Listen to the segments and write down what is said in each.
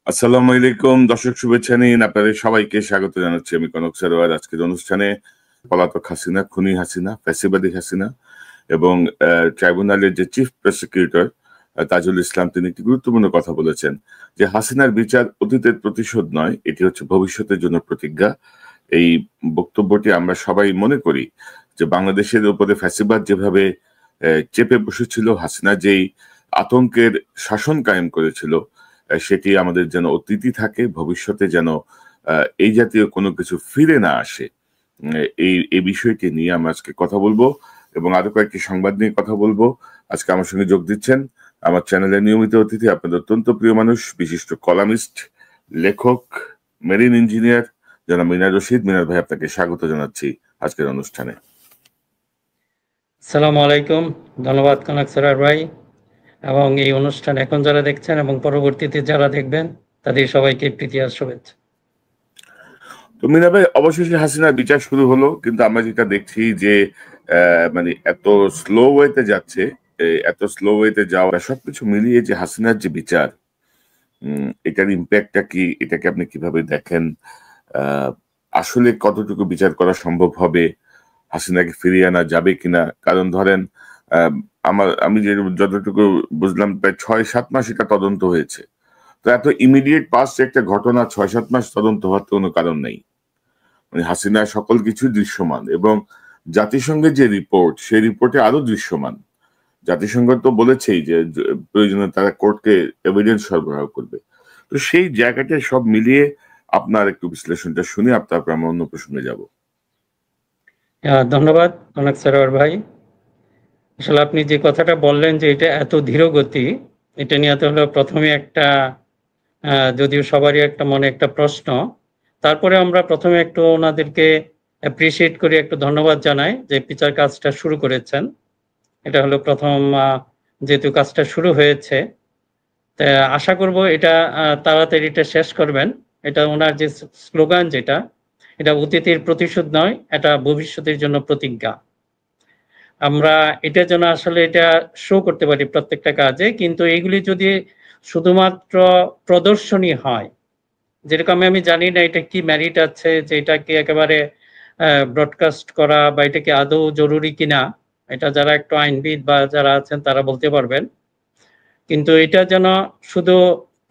আসসালামু আলাইকুম দর্শক, শুভেচ্ছা নিন। আপনাদের সবাইকে স্বাগত জানাচ্ছি আমি কনক সরোয়ার। আজকের অনুষ্ঠানে পলাতক হাসিনা, খুনি হাসিনা, ফ্যাসিবাদী হাসিনা এবং ট্রাইব্যুনালের যে চিফ প্রসিকিউটর তাজুল ইসলাম, তিনি একটি গুরুত্বপূর্ণ কথা বলেছেন যে হাসিনার বিচার অতীতের প্রতিশোধ নয়, এটি হচ্ছে ভবিষ্যতের জন্য প্রতিজ্ঞা। এই বক্তব্যটি আমরা সবাই মনে করি যে বাংলাদেশের উপরে ফ্যাসিবাদ যেভাবে চেপে বসেছিল, হাসিনা যেই আতঙ্কের শাসন কায়েম করেছিল, সেটি আমাদের যেন অতীতই থাকে, ভবিষ্যতে যেন এই জাতীয় কোনো কিছু ফিরে না আসে। এই বিষয়টি নিয়ে আমরা আজকে কথা বলবো এবং আরো কয়েকটি সংবাদ নিয়ে কথা বলবো। আজকে আমার সঙ্গে যোগ দিচ্ছেন আমার চ্যানেলের নিয়মিত অতিথি, আপনাদের অত্যন্ত প্রিয় মানুষ, বিশিষ্ট কলামিস্ট, লেখক, মেরিন ইঞ্জিনিয়ার জনাব মিনার রশিদ। মিনার ভাই, আপনাকে স্বাগত জানাচ্ছি আজকের অনুষ্ঠানে। আসসালামু আলাইকুম, ধন্যবাদ কনক সরোয়ার ভাই। এবং এই অনুষ্ঠান এখন যারা দেখছেন এবং পরবর্তীতে যারা দেখবেন তাদের সবাইকে প্রীতি আর শুভেচ্ছা। তো মিনা ভাই, অবশেষে হাসিনার বিচার শুরু হলো, কিন্তু আমরা যেটা দেখছি যে মানে এত স্লো ওয়েতে যাচ্ছে, এত স্লো ওয়েতে যাওয়া, সবকিছু মিলিয়ে যে হাসিনার যে বিচার, এটার ইম্প্যাক্টটা কি, এটাকে আপনি কিভাবে দেখেন? আসলে কতটুকু বিচার করা সম্ভব হবে? হাসিনাকে ফিরিয়ে আনা যাবে কিনা? কারণ ধরেন, আমি যে যতটুকু বুঝলাম, প্রায় 6-7 মাস এটা তদন্ত হয়েছে। তো এত ইমিডিয়েট পাস্ট একটা ঘটনা 6-7 মাস তদন্ত হওয়ার তো কোনো কারণ নেই। মানে হাসিনার সকল কিছু দৃশ্যমান এবং জাতিসংঘের যে রিপোর্ট, সেই রিপোর্টে আরো দৃশ্যমান। জাতিসংঘ তো বলেছেই যে প্রয়োজনে তারা কোর্টকে এভিডেন্স সরবরাহ করবে। তো সেই জায়গাটা সব মিলিয়ে আপনার একটু বিশ্লেষণটা শুনে তারপর আমরা অন্য প্রসঙ্গে যাব। ধন্যবাদ কনক সরোয়ার ভাই। আসলে আপনি যে কথাটা বললেন যে এটা এত ধীর গতি, এটা নিয়ে তো হলো প্রথমে একটা যদিও সবারই একটা মনে একটা প্রশ্ন। তারপরে আমরা প্রথমে একটু ওনাদেরকে অ্যাপ্রিসিয়েট করি, একটু ধন্যবাদ জানাই যে বিচার কাজটা শুরু করেছেন। এটা হলো প্রথম, যেহেতু কাজটা শুরু হয়েছে, তা আশা করব এটা তাড়াতাড়ি এটা শেষ করবেন। এটা ওনার যে স্লোগান, যেটা এটা অতীতের প্রতিশোধ নয়, এটা ভবিষ্যতের জন্য প্রতিজ্ঞা। আমরা এটা যেন আসলে এটা শো করতে পারি প্রত্যেকটা কাজে, কিন্তু এইগুলি যদি শুধুমাত্র প্রদর্শনী হয়, যেরকম আমি জানি না এটা কি মেরিট আছে যে এটাকে একেবারে ব্রডকাস্ট করা বা এটা কি আদৌ জরুরি কিনা, এটা যারা একটু আইনবিদ বা যারা আছেন তারা বলতে পারবেন। কিন্তু এটা যেন শুধু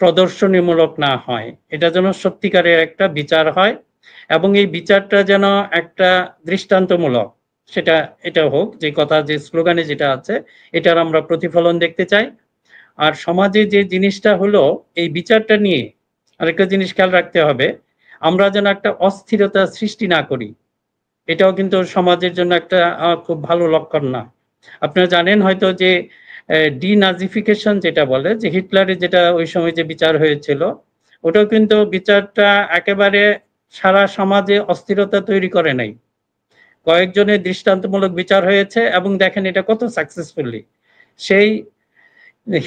প্রদর্শনীমূলক না হয়, এটা যেন সত্যিকারের একটা বিচার হয় এবং এই বিচারটা যেন একটা দৃষ্টান্তমূলক, সেটা এটা হোক, যে কথা যে স্লোগানে যেটা আছে এটার আমরা প্রতিফলন দেখতে চাই। আর সমাজে যে জিনিসটা হলো, এই বিচারটা নিয়ে আরেকটা জিনিস খেয়াল রাখতে হবে, আমরা যেন একটা অস্থিরতা সৃষ্টি না করি। এটাও কিন্তু সমাজের জন্য একটা খুব ভালো লক্ষণ না। আপনারা জানেন হয়তো যে ডিনাজিফিকেশন যেটা বলে, যে হিটলারের যেটা ওই সময় যে বিচার হয়েছিল, ওটাও কিন্তু বিচারটা একেবারে সারা সমাজে অস্থিরতা তৈরি করে নাই। কয়েকজনের দৃষ্টান্তমূলক বিচার হয়েছে এবং দেখেন এটা কত সাকসেসফুলি। সেই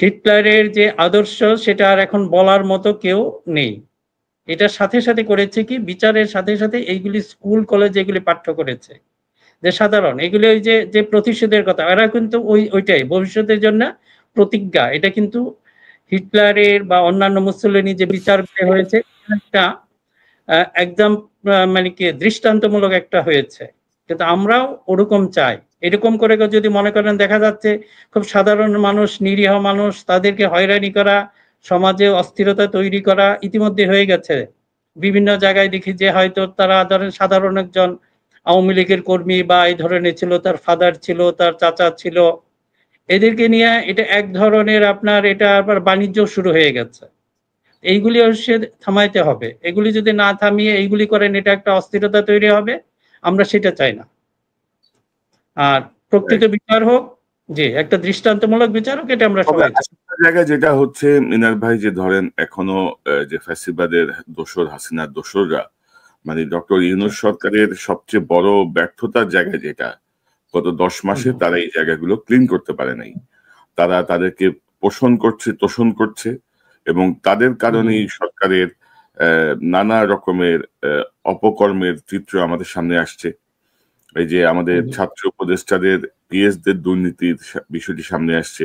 হিটলারের যে আদর্শ, সেটা আর এখন বলার মতো কেউ নেই। এটার সাথে সাথে করেছে কি, বিচারের সাথে সাথে এইগুলি স্কুল কলেজ এগুলি পাঠ্য করেছে, যে সাধারণ এগুলি ওই যে যে প্রতিশোধের কথা, এরা কিন্তু ওইটাই ভবিষ্যতের জন্য প্রতিজ্ঞা। এটা কিন্তু হিটলারের বা অন্যান্য মুসলিনী যে বিচার হয়েছে, একটা একদম মানে কি দৃষ্টান্তমূলক একটা হয়েছে। কিন্তু আমরাও ওরকম চাই। এরকম করে যদি মনে করেন, দেখা যাচ্ছে খুব সাধারণ মানুষ, নিরীহ মানুষ, তাদেরকে হয়রানি করা, সমাজে অস্থিরতা তৈরি করা ইতিমধ্যে হয়ে গেছে। বিভিন্ন জায়গায় দেখি যে হয়তো তারা ধরেন সাধারণ একজন আওয়ামী লীগের কর্মী বা এই ধরনের ছিল, তার ফাদার ছিল, তার চাচা ছিল, এদেরকে নিয়ে এটা এক ধরনের আপনার এটা আবার বাণিজ্য শুরু হয়ে গেছে। এইগুলি অবশ্যই থামাইতে হবে। এগুলি যদি না থামিয়ে এইগুলি করেন, এটা একটা অস্থিরতা তৈরি হবে, আমরা সেটা চাই না। আর প্রকৃত বিচার হোক, যে একটা দৃষ্টান্তমূলক বিচার হোক, এটা আমরা সবাই চাই। জায়গায় যেটা হচ্ছে মিনার ভাই, যে ধরেন এখনো যে ফ্যাসিবাদের দোসর, হাসিনার দোসররা, মানে ডক্টর ইউনূস সরকারের সবচেয়ে বড় ব্যর্থতার জায়গা যেটা, গত 10 মাসে তারা এই জায়গাগুলো ক্লিন করতে পারে নাই। তারা তাদেরকে পোষণ করছে, তোষণ করছে এবং তাদের কারণেই সরকারের নানা রকমের অপকর্মের চিত্র আমাদের সামনে আসছে। এই যে আমাদের ছাত্র উপদেষ্টাদের পিএসদের দুর্নীতির বিষয়টি সামনে আসছে।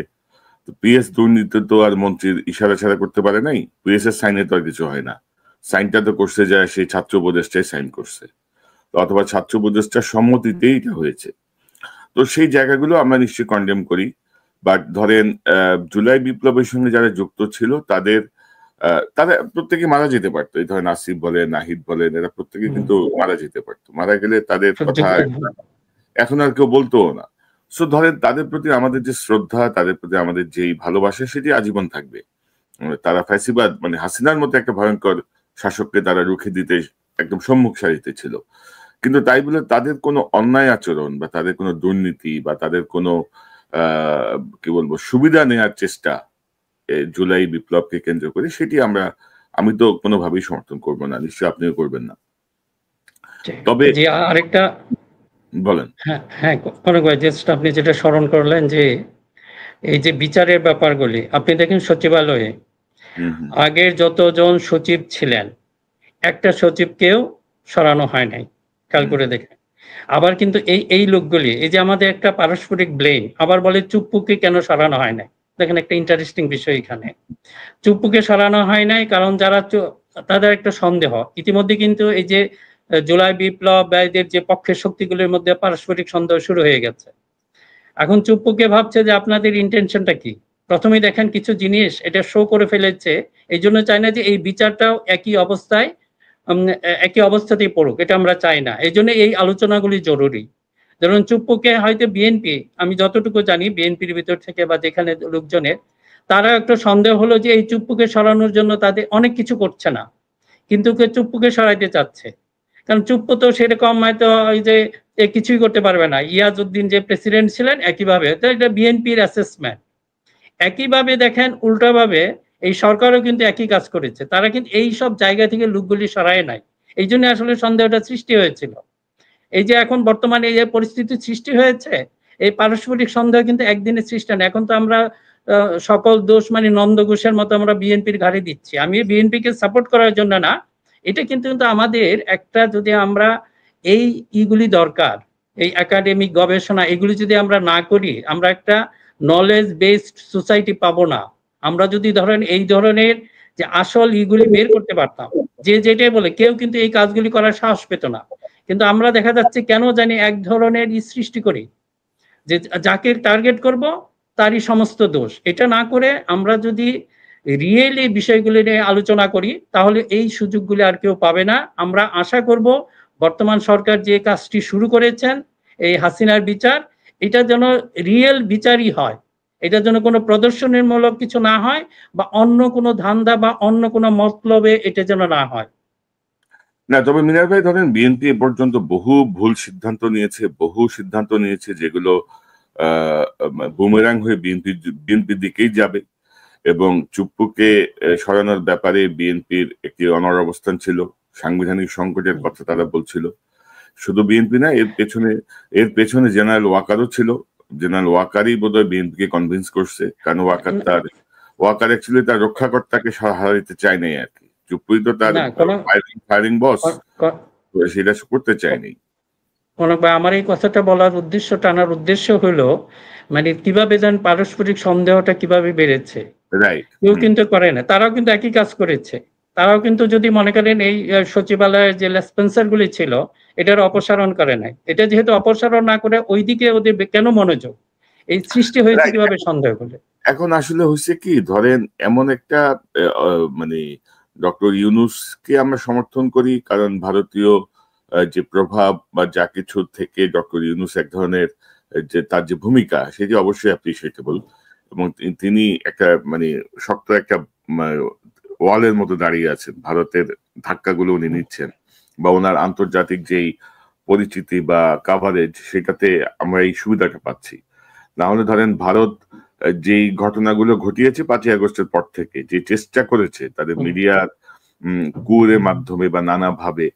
তো পিএস দুর্নীতি তো আর মন্ত্রীর ইশারা ছাড়া করতে পারে নাই, পিএস এর সাইনে তো আর কিছু হয় না। সাইনটা তো করছে যায় সেই ছাত্র উপদেষ্টাই সাইন করছে, অথবা ছাত্র উপদেষ্টার সম্মতিতেই এটা হয়েছে। তো সেই জায়গাগুলো আমরা নিশ্চয়ই কন্ডেম করি। বাট ধরেন জুলাই বিপ্লবের সঙ্গে যারা যুক্ত ছিল তাদের তারা প্রত্যেকে মারা যেতে পারতো। এই ধরেন আসিফ বলেন, নাহিদ বলেন, এরা প্রত্যেকে কিন্তু মারা যেতে পারতো। মারা গেলে তাদের কথা এখন আর কেউ বলতো না। সো ধরেন তাদের প্রতি আমাদের যে শ্রদ্ধা, তাদের প্রতি আমাদের যেই ভালোবাসা, সেটি আজীবন থাকবে। তারা ফ্যাসিবাদ মানে হাসিনার মতো একটা ভয়ঙ্কর শাসককে তারা রুখে দিতে একদম সম্মুখ সারিতে ছিল। কিন্তু তাই বলে তাদের কোনো অন্যায় আচরণ বা তাদের কোনো দুর্নীতি বা তাদের কোনো কি বলবো সুবিধা নেওয়ার চেষ্টা জুলাই বিপ্লবকে কেন্দ্র করে, সেটি আমি তো কোনোভাবেই সমর্থন করব না, নিশ্চয়ই আপনিও করবেন না। তবে আরেকটা বলেন। হ্যাঁ, আপনি যেটা স্মরণ করলেন যে এই যে বিচারের ব্যাপারগুলি, আপনি দেখেন সচিবালয়ে আগের যতজন সচিব ছিলেন একটা সচিবকেও সরানো হয় নাই, খেয়াল করে দেখেন। আবার কিন্তু এই লোকগুলি, এই যে আমাদের একটা পারস্পরিক ব্লেম, আবার বলে চুপ্পুকে কেন সরানো হয় নাই। দেখেন একটা ইন্টারেস্টিং বিষয় এখানে, চুপ্পুকে সরানো হয় নাই কারণ যারা তাদের একটা সন্দেহ ইতিমধ্যে কিন্তু এই যে জুলাই বিপ্লব বা এদের যে পক্ষের শক্তিগুলির মধ্যে পারস্পরিক সন্দেহ শুরু হয়ে গেছে। এখন চুপ্পুকে ভাবছে যে আপনাদের ইন্টেনশনটা কি। প্রথমেই দেখেন কিছু জিনিস এটা শো করে ফেলেছে, এই জন্য চাই না যে এই বিচারটাও একই অবস্থাতেই পড়ুক, এটা আমরা চাই না। এই জন্য এই আলোচনাগুলি জরুরি। যেমন চুপ্পুকে হয়তো বিএনপি, আমি যতটুকু জানি বিএনপির ভিতর থেকে বা যেখানে লোকজনের, তারা একটা সন্দেহ হলো যে এই চুপ্পুকে সরানোর জন্য তাদের অনেক কিছু করছে না, কিন্তু চুপ্পুকে সরাইতে চাচ্ছে। কারণ চুপ্পু তো সেরকম হয়তো ওই যে কিছুই করতে পারবে না। ইয়াজউদ্দিন যে প্রেসিডেন্ট ছিলেন একইভাবে, এটা বিএনপির অ্যাসেসমেন্ট। একইভাবে দেখেন উল্টাভাবে এই সরকারও কিন্তু একই কাজ করেছে, তারা কিন্তু এই সব জায়গা থেকে লোকগুলি সরায় নাই। এই জন্য আসলে সন্দেহটা সৃষ্টি হয়েছিল। এই যে এখন বর্তমানে এই যে পরিস্থিতি সৃষ্টি হয়েছে, এই পারস্পরিক সন্দেহ কিন্তু একদিনের সৃষ্টি না। এখন তো আমরা সকল দোষ মানে নন্দ ঘোষের মতো আমরা বিএনপির ঘাড়ে দিচ্ছি। আমি বিএনপিকে সাপোর্ট করার জন্য না, এটা কিন্তু আমাদের একটা, যদি আমরা এইগুলি দরকার, এই একাডেমিক গবেষণা এগুলি যদি আমরা না করি, আমরা একটা নলেজ বেসড সোসাইটি পাবো না। আমরা যদি ধরেন এই ধরনের যে আসল ইগুলি বের করতে পারতাম, যে যেটাই বলে, কেউ কিন্তু এই কাজগুলি করার সাহস পেত না। কিন্তু আমরা দেখা যাচ্ছে কেন জানি এক ধরনের সৃষ্টি করি যে যাকে টার্গেট করব তারই সমস্ত দোষ। এটা না করে আমরা যদি রিয়েলি বিষয়গুলি নিয়ে আলোচনা করি, তাহলে এই সুযোগগুলি আর কেউ পাবে না। আমরা আশা করব বর্তমান সরকার যে কাজটি শুরু করেছেন, এই হাসিনার বিচার, এটা যেন রিয়েল বিচারই হয়, এটা যেন কোনো প্রদর্শনের মূলক কিছু না হয়, বা অন্য কোনো ধান্দা বা অন্য কোনো মতলবে এটা যেন না হয়। না, তবে মিনার ভাই ধরেন বিএনপি এ পর্যন্ত বহু ভুল সিদ্ধান্ত নিয়েছে, যেগুলো বুমেরাং হয়ে বিএনপির দিকেই যাবে। এবং চুপ্পুকে সরানোর ব্যাপারে বিএনপির একটি অনড় অবস্থান ছিল, সাংবিধানিক সংকটের কথা তারা বলছিল। শুধু বিএনপি না, এর পেছনে জেনারেল ওয়াকারও ছিল। জেনারেল ওয়াকারই বোধহয় বিএনপিকে কনভিন্স করছে, কারণ ওয়াকার অ্যাকচুয়ালি তার রক্ষাকর্তাকে হারাইতে চায় নাই আর কি। চুপ্পুই তো তার ফায়ারিং বস, সেটা করতে চায়নি। আমার এই কথাটা বলার উদ্দেশ্য, টানার উদ্দেশ্য হলো মানে কিভাবে যেন পারস্পরিক সন্দেহটা কিভাবে বেড়েছে, কেউ কিন্তু করে না। তারাও কিন্তু একই কাজ করেছে। তারাও কিন্তু যদি মনে করেন এই সচিবালয়ের যে লেসপেন্সার গুলি ছিল এটার অপসারণ করে নাই। এটা যেহেতু অপসারণ না করে ওইদিকে ওদের কেন মনোযোগ, এই সৃষ্টি হয়েছে কিভাবে সন্দেহ করলে। এখন আসলে হয়েছে কি, ধরেন এমন একটা মানে ডক্টর ইউনূসকে আমরা সমর্থন করি কারণ ভারতীয় যে প্রভাব বা যা কিছু থেকে ডক্টর ইউনূস এক ধরনের যে তার যে ভূমিকা সেটি অবশ্যই অ্যাপ্রিশিয়েটেবল, এবং তিনি একটা মানে শক্ত একটা ওয়ালের মতো দাঁড়িয়ে আছেন। ভারতের ধাক্কাগুলো উনি নিচ্ছেন, বা ওনার আন্তর্জাতিক যেই পরিচিতি বা কাভারেজ, সেটাতে আমরা এই সুবিধাটা পাচ্ছি। না হলে ধরেন ভারত যেই ঘটনাগুলো ঘটিয়েছে 5ই আগস্টের পর থেকে, যে চেষ্টা করেছে তাদের মিডিয়ার কুয়ের মাধ্যমে বা নানাভাবে,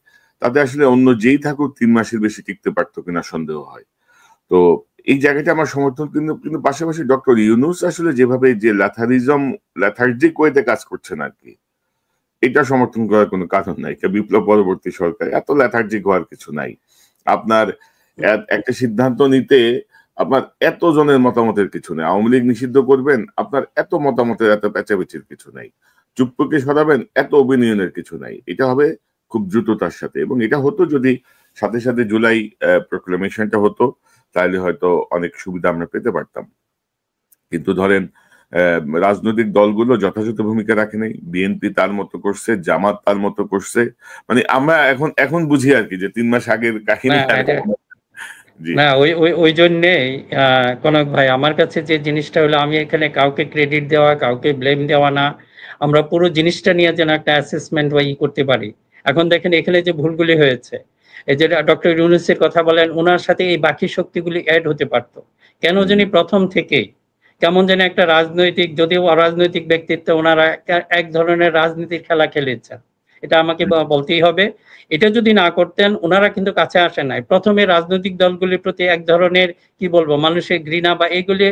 তাতে আসলে অন্য যেই থাকুক 3 মাসের বেশি টিকতে পারতো কিনা সন্দেহ হয়। তো এই জায়গাটা আমার সমর্থন, কিন্তু পাশাপাশি ডক্টর ইউনূস আসলে যেভাবে যে ল্যাথার্জিক ওয়েতে কাজ করছেন আর কি, এটা সমর্থন করার কোনো কারণ নাই। বিপ্লব পরবর্তী সরকার এত ল্যাথার্জিক হওয়ার কিছু নাই। আপনার একটা সিদ্ধান্ত নিতে আপনার এত জনের মতামতের কিছু নেই। আওয়ামী লীগ নিষিদ্ধ করবেন, আপনার এত মতামতের এত পেঁচাপেচির কিছু নাই। চুপ্পুকে সরাবেন, এত অভিনয়নের কিছু নাই। এটা হবে খুব দ্রুততার সাথে, এবং এটা হতো যদি সাথে সাথে জুলাই প্রোক্লেমেশনটা হতো, তাহলে হয়তো অনেক সুবিধা আমরা পেতে পারতাম। কিন্তু ধরেন রাজনৈতিক দলগুলো যথাযথ ভূমিকা রাখে নাই। বিএনপি তার মতো করছে, জামাত তার মতো করছে। মানে আমরা এখন এখন বুঝি আর কি যে 3 মাস আগের কাহিনী আর জি না, ওই ওই ওই জন্যেই কনক ভাই, আমার কাছে যে জিনিসটা হলো, আমি এখানে কাউকে ক্রেডিট দেওয়া, কাউকে ব্লেম দেওয়া না, আমরা পুরো জিনিসটা নিয়ে যেন একটা অ্যাসেসমেন্ট বা করতে পারি। এখন দেখেন এখানে যে ভুলগুলি হয়েছে, এই যে ডক্টর ইউনূসের কথা বলেন, ওনার সাথে এই বাকি শক্তিগুলি অ্যাড হতে পারতো। কেন জানি প্রথম থেকেই কেমন যেন একটা রাজনৈতিক, যদিও অরাজনৈতিক ব্যক্তিত্ব, ওনারা এক ধরনের রাজনীতির খেলা খেলেছেন, এটা আমাকে বলতেই হবে। এটা যদি না করতেন, ওনারা কিন্তু কাছে আসেন নাই। প্রথমে রাজনৈতিক দলগুলির প্রতি এক ধরনের, কি বলবো, মানুষের ঘৃণা বা এইগুলি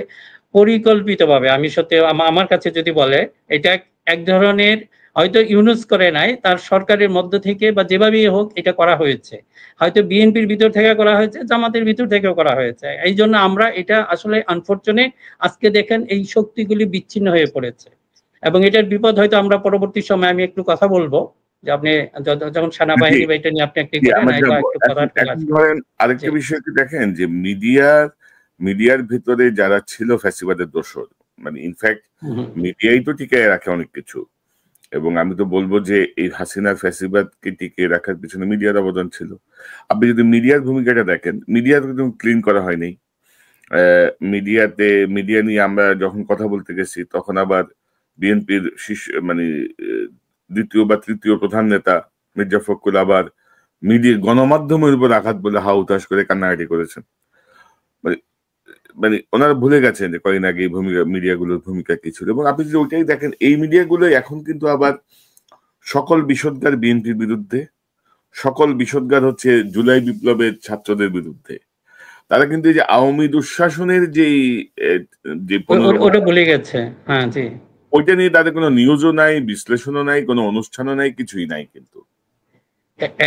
পরিকল্পিতভাবে, আমি সত্যি আমার কাছে যদি বলে, এটা এক ধরনের, হয়তো ইউনূস করে নাই, তার সরকারের মধ্য থেকে বা যেভাবেই হোক এটা করা হয়েছে। হয়তো বিএনপির ভিতর থেকে করা হয়েছে, জামাতের ভিতর থেকেও করা হয়েছে। এই জন্য আমরা এটা আসলে আনফরচুনেট, আজকে দেখেন এই শক্তিগুলি বিচ্ছিন্ন হয়ে পড়েছে, এবং এটার বিপদ হয়তো আমরা পরবর্তী সময়, আমি একটু কথা বলবো যে আপনি যখন সেনাবাহিনী বা এটা নিয়ে আপনি একটি করেন, একটু কথা ধরেন আরেকটা বিষয় কি দেখেন, যে মিডিয়ার ভিতরে যারা ছিল ফ্যাসিবাদের দোসর, মানে ইনফ্যাক্ট মিডিয়াই তো টিকিয়ে রাখে অনেক কিছু। এবং আমি তো বলবো যে এই হাসিনার ফ্যাসিবাদকে টিকিয়ে রাখার পিছনে মিডিয়ার অবদান ছিল। আপনি যদি মিডিয়ার ভূমিকাটা দেখেন, মিডিয়া কিন্তু ক্লিন করা হয়নি। মিডিয়া নিয়ে আমরা যখন কথা বলতে গেছি, তখন আবার বিএনপির শীর্ষ, মানে দ্বিতীয় বা তৃতীয় প্রধান নেতা মির্জা ফখরুল আবার গণমাধ্যমের উপর আঘাত বলে হা উতাস করে কান্নাকাটি করেছেন। মানে মানে ওনারা ভুলে গেছেন যে কয়েকদিন আগে মিডিয়াগুলোর ভূমিকা কি ছিল। এবং আপনি যদি ওইটাই দেখেন, এই মিডিয়াগুলো এখন কিন্তু আবার সকল বিষোদ্গার বিএনপির বিরুদ্ধে, সকল বিষোদ্গার হচ্ছে জুলাই বিপ্লবের ছাত্রদের বিরুদ্ধে। তারা কিন্তু এই যে আওয়ামী দুঃশাসনের যে ওটা ভুলে গেছে। হ্যাঁ, জি। ওইটা নিয়ে তাদের কোনো নিউজও নাই, বিশ্লেষণও নাই, কোনো অনুষ্ঠানও নাই, কিছুই নাই। কিন্তু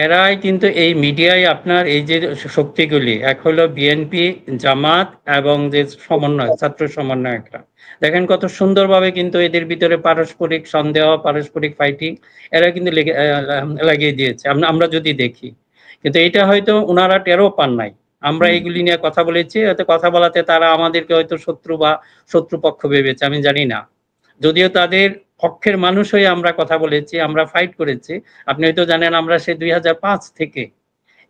এরাই কিন্তু এই মিডিয়ায় আপনার এই যে শক্তিগুলি, এক হলো বিএনপি, জামাত এবং যে সমন্বয়, ছাত্র সমন্বয়করা, দেখেন কত সুন্দরভাবে কিন্তু এদের ভিতরে পারস্পরিক সন্দেহ, পারস্পরিক ফাইটিং এরা কিন্তু লাগিয়ে দিয়েছে, আমরা যদি দেখি। কিন্তু এটা হয়তো ওনারা টেরও পান নাই। আমরা এইগুলি নিয়ে কথা বলেছি, হয়তো কথা বলাতে তারা আমাদেরকে হয়তো শত্রু বা শত্রুপক্ষ ভেবেছে, আমি জানি না। যদিও তাদের পক্ষের মানুষ হয়ে আমরা কথা বলেছি, আমরা ফাইট করেছি। আপনি হয়তো জানেন, আমরা সেই 2005 থেকে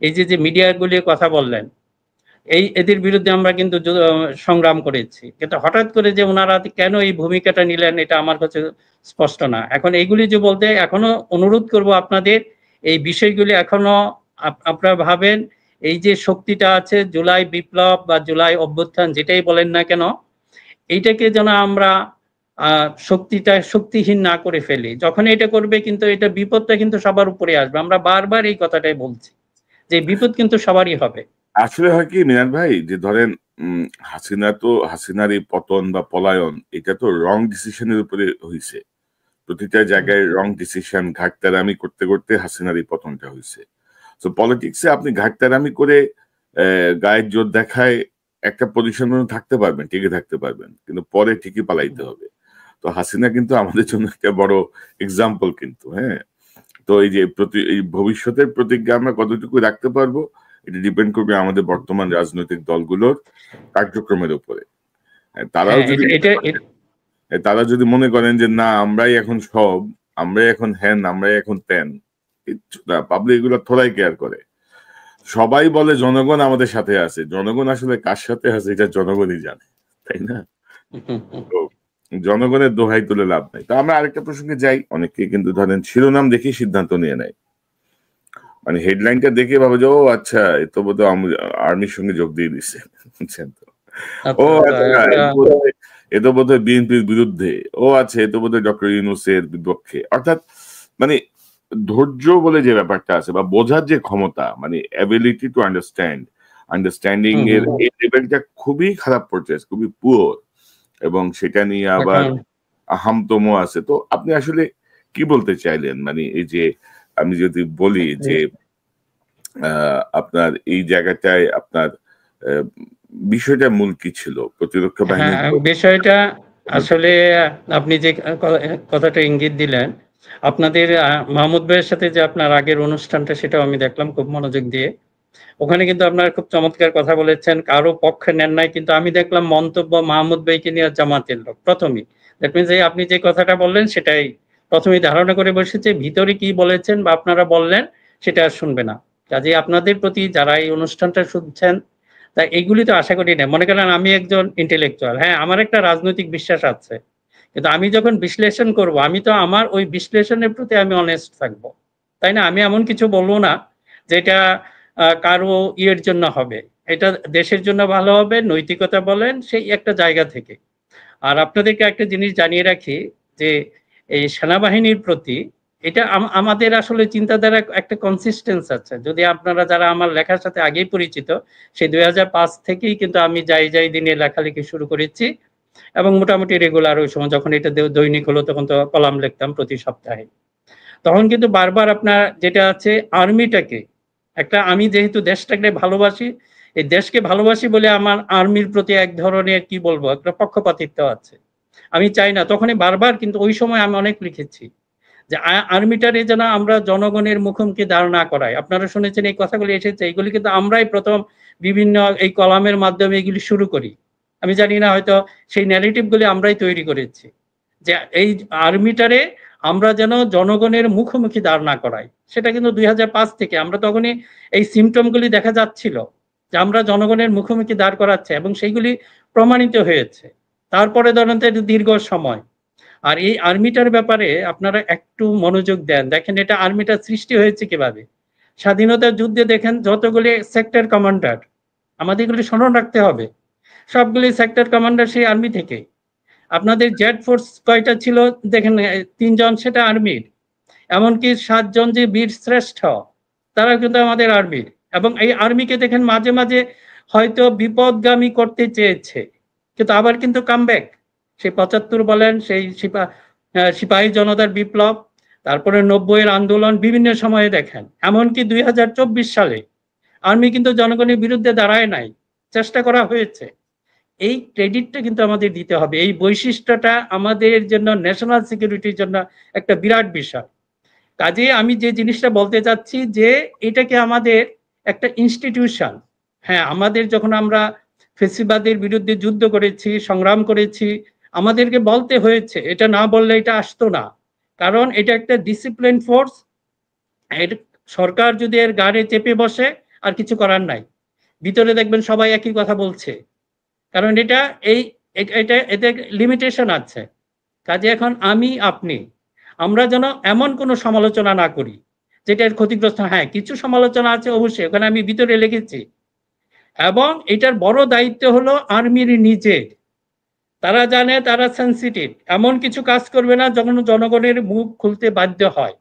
এই যে মিডিয়াগুলি কথা বললেন, এদের বিরুদ্ধে আমরা কিন্তু সংগ্রাম করেছি। কিন্তু হঠাৎ করে যে ওনারা কেন এই ভূমিকাটা নিলেন, এটা আমার কাছে স্পষ্ট না। এখন এইগুলি যে বলতে, এখনো অনুরোধ করব আপনাদের, এই বিষয়গুলি এখনো আপনারা ভাবেন, এই যে শক্তিটা আছে, জুলাই বিপ্লব বা জুলাই অভ্যুত্থান, যেটাই বলেন না কেন, এইটাকে যেন আমরা শক্তিহীন না করে ফেলি। যখন এটা করবে, কিন্তু এটা বিপদটা কিন্তু সবার উপরে আসবে। আমরা বারবার এই কথাটাই বলছি যে বিপদ কিন্তু সবারই হবে। আসলে হয় কি মিনান ভাই, যে ধরেন হাসিনার এই পতন বা পলায়ন, এটা তো রং ডিসিশনের উপরে হয়েছে। প্রতিটা জায়গায় রং ডিসিশন, ঘাটতারামি করতে করতে হাসিনার এই পতনটা হয়েছে। তো পলিটিক্সে আপনি ঘাটতারামি করে গায়ের জোর দেখায় একটা পজিশনে থাকতে পারবেন, টিকে থাকতে পারবেন, কিন্তু পরে ঠিকই পালাইতে হবে। তো হাসিনা কিন্তু আমাদের জন্য একটা বড় এক্সাম্পল কিন্তু। হ্যাঁ, তো এই ভবিষ্যতের প্রতিজ্ঞা আমরা কতটুকু রাখতে পারবো, এটা ডিপেন্ড করবে আমাদের বর্তমান রাজনৈতিক দলগুলোর কার্যক্রমের উপরে। তারা যদি মনে করেন যে না, আমরাই এখন সব, আমরাই এখন হ্যান, আমরাই এখন ত্যান, কিচ্ছু না। পাবলিক এগুলো থোড়াই কেয়ার করে। সবাই বলে জনগণ আমাদের সাথে আছে, জনগণ আসলে কার সাথে আছে এটা জনগণই জানে, তাই না? তো জনগণের দোহাই তুলে লাভ নাই। তো আমরা আরেকটা প্রসঙ্গে যাই। অনেকে কিন্তু ধরেন শিরোনাম দেখেই সিদ্ধান্ত নিয়ে নেয়, মানে হেডলাইনটা দেখে ভাবে যে ও আচ্ছা, এ তো বোধহয় আর্মির সঙ্গে যোগ দিয়ে দিচ্ছে, বুঝছেন তো? ও আচ্ছা, এ তো বোধহয় বিএনপির বিরুদ্ধে, ও আচ্ছা, এ তো বোধহয় ডক্টর ইউনূসের বিপক্ষে। অর্থাৎ মানে ধৈর্য বলে যে ব্যাপারটা আছে, বা বোঝার যে ক্ষমতা, মানে অ্যাবিলিটি টু আন্ডারস্ট্যান্ডিং এর এই লেভেলটা খুবই খারাপ পর্যায়ে, খুবই পুয়ার। এবং সেটা নিয়ে আবার আহামতমো আছে। তো আপনি আসলে কি বলতে চাইলেন? মানে এই যে আমি যদি বলি যে আপনার এই জায়গাটায় আপনার বিষয়টা মূল কি ছিল প্রতিরক্ষা বাহিনী? হ্যাঁ, বিষয়টা আসলে আপনি যে কথাটা ইঙ্গিত দিলেন, আপনাদের মাহমুদ ভাইয়ের সাথে যে আপনার আগের অনুষ্ঠানটা সেটাও আমি দেখলাম খুব মনোযোগ দিয়ে। ওখানে কিন্তু আপনারা খুব চমৎকার কথা বলেছেন, কারো পক্ষে নেন নাই, কিন্তু আমি দেখলাম মন্তব্য মাহমুদ ভাইকে নিয়ে জামাতের লোক প্রথমেই। দ্যাট মিনস এই আপনি যে কথাটা বললেন সেটাই প্রথমেই ধারণা করে বসেছে, ভিতরে কি বলেছেন বা আপনারা বললেন সেটা আর শুনবে না। কাজেই আপনাদের প্রতি যারা এই অনুষ্ঠানটা শুনছেন, তা এগুলি তো আশা করি না। মনে করেন আমি একজন ইন্টেলেকচুয়াল, হ্যাঁ আমার একটা রাজনৈতিক বিশ্বাস আছে, কিন্তু আমি যখন বিশ্লেষণ করব আমি তো আমার ওই বিশ্লেষণের প্রতি আমি অনেস্ট থাকবো, তাই না? আমি এমন কিছু বলবো না যেটা কারো ইয়ের জন্য হবে, এটা দেশের জন্য ভালো হবে, নৈতিকতা বলেন সেই একটা জায়গা থেকে। আর আপনাদেরকে একটা জিনিস জানিয়ে রাখি যে এই সেনাবাহিনীর প্রতি এটা আমাদের আসলে চিন্তাধারা একটা কনসিস্টেন্স আছে। যদি আপনারা যারা আমার লেখার সাথে আগেই পরিচিত, সেই 2005 থেকেই কিন্তু আমি যাই দিনে লেখালেখি শুরু করেছি এবং মোটামুটি রেগুলার ওই সময় যখন এটা দৈনিক হলো তখন তো কলাম লিখতাম প্রতি সপ্তাহে। তখন কিন্তু বারবার আপনার যেটা আছে আর্মিটাকে একটা, আমি যেহেতু দেশটাকে ভালোবাসি, এই দেশকে ভালোবাসি বলে আমার আর্মির প্রতি এক ধরনের কি বলবো একটা পক্ষপাতিত্ব আছে। আমি চাই না, তখনই বারবার কিন্তু ওই সময় আমি অনেক লিখেছি যে আর্মিটারে যেন আমরা জনগণের মুখোমুখি দাঁড় না করাই। আপনারা শুনেছেন এই কথাগুলি এসেছে, এইগুলি কিন্তু আমরাই প্রথম বিভিন্ন এই কলামের মাধ্যমে এগুলি শুরু করি। আমি জানি না হয়তো সেই ন্যারেটিভ গুলি আমরাই তৈরি করেছি যে এই আর্মিটারে আমরা যেন জনগণের মুখোমুখি দাঁড় না করাই। সেটা কিন্তু 2005 থেকে আমরা তখনই এই সিমটম গুলি দেখা যাচ্ছিল যে আমরা জনগণের মুখোমুখি দাঁড় করাচ্ছে এবং সেইগুলি প্রমাণিত হয়েছে। তারপরে ধরেন দীর্ঘ সময়। আর এই আর্মিটার ব্যাপারে আপনারা একটু মনোযোগ দেন, দেখেন এটা আর্মিটা সৃষ্টি হয়েছে কিভাবে। স্বাধীনতার যুদ্ধে দেখেন যতগুলি সেক্টর কমান্ডার, আমাদের এগুলি স্মরণ রাখতে হবে, সবগুলি সেক্টর কমান্ডার সেই আর্মি থেকে। আপনাদের জেড ফোর্স কয়টা ছিল দেখেন, 3 জন সেটা আর্মির, এমনকি 7 জন যে বীর শ্রেষ্ঠ তারা কিন্তু আমাদের আর্মির। এবং এই আর্মিকে দেখেন মাঝে মাঝে হয়তো বিপদগামী করতে চেয়েছে, কিন্তু আবার কিন্তু কামব্যাক। সেই 75 বলেন, সেই সিপাহী জনতার বিপ্লব, তারপরে 90-এর আন্দোলন, বিভিন্ন সময়ে দেখেন, এমনকি 2024 সালে আর্মি কিন্তু জনগণের বিরুদ্ধে দাঁড়ায় নাই, চেষ্টা করা হয়েছে। এই ক্রেডিটটা কিন্তু আমাদের দিতে হবে। এই বৈশিষ্ট্যটা আমাদের জন্য ন্যাশনাল সিকিউরিটির জন্য একটা বিরাট বিষয়। কাজে আমি যে জিনিসটা বলতে চাচ্ছি যে এটাকে আমাদের একটা ইনস্টিটিউশন, হ্যাঁ আমাদের যখন আমরা ফেসিবাদের বিরুদ্ধে যুদ্ধ করেছি, সংগ্রাম করেছি, আমাদেরকে বলতে হয়েছে, এটা না বললে এটা আসতো না। কারণ এটা একটা ডিসিপ্লিন ফোর্স, এর সরকার যদি এর গাড়ে চেপে বসে আর কিছু করার নাই। ভিতরে দেখবেন সবাই একই কথা বলছে, কারণ এটা এই এটা এতে লিমিটেশন আছে। কাজে এখন আমি আপনি আমরা যেন এমন কোনো সমালোচনা না করি যেটার ক্ষতিগ্রস্ত। হ্যাঁ কিছু সমালোচনা আছে অবশ্যই, ওখানে আমি ভিতরে লিখেছি। এবং এটার বড় দায়িত্ব হলো আর্মির নিজের। তারা জানে তারা সেন্সিটিভ, এমন কিছু কাজ করবে না যখন জনগণের মুখ খুলতে বাধ্য হয়,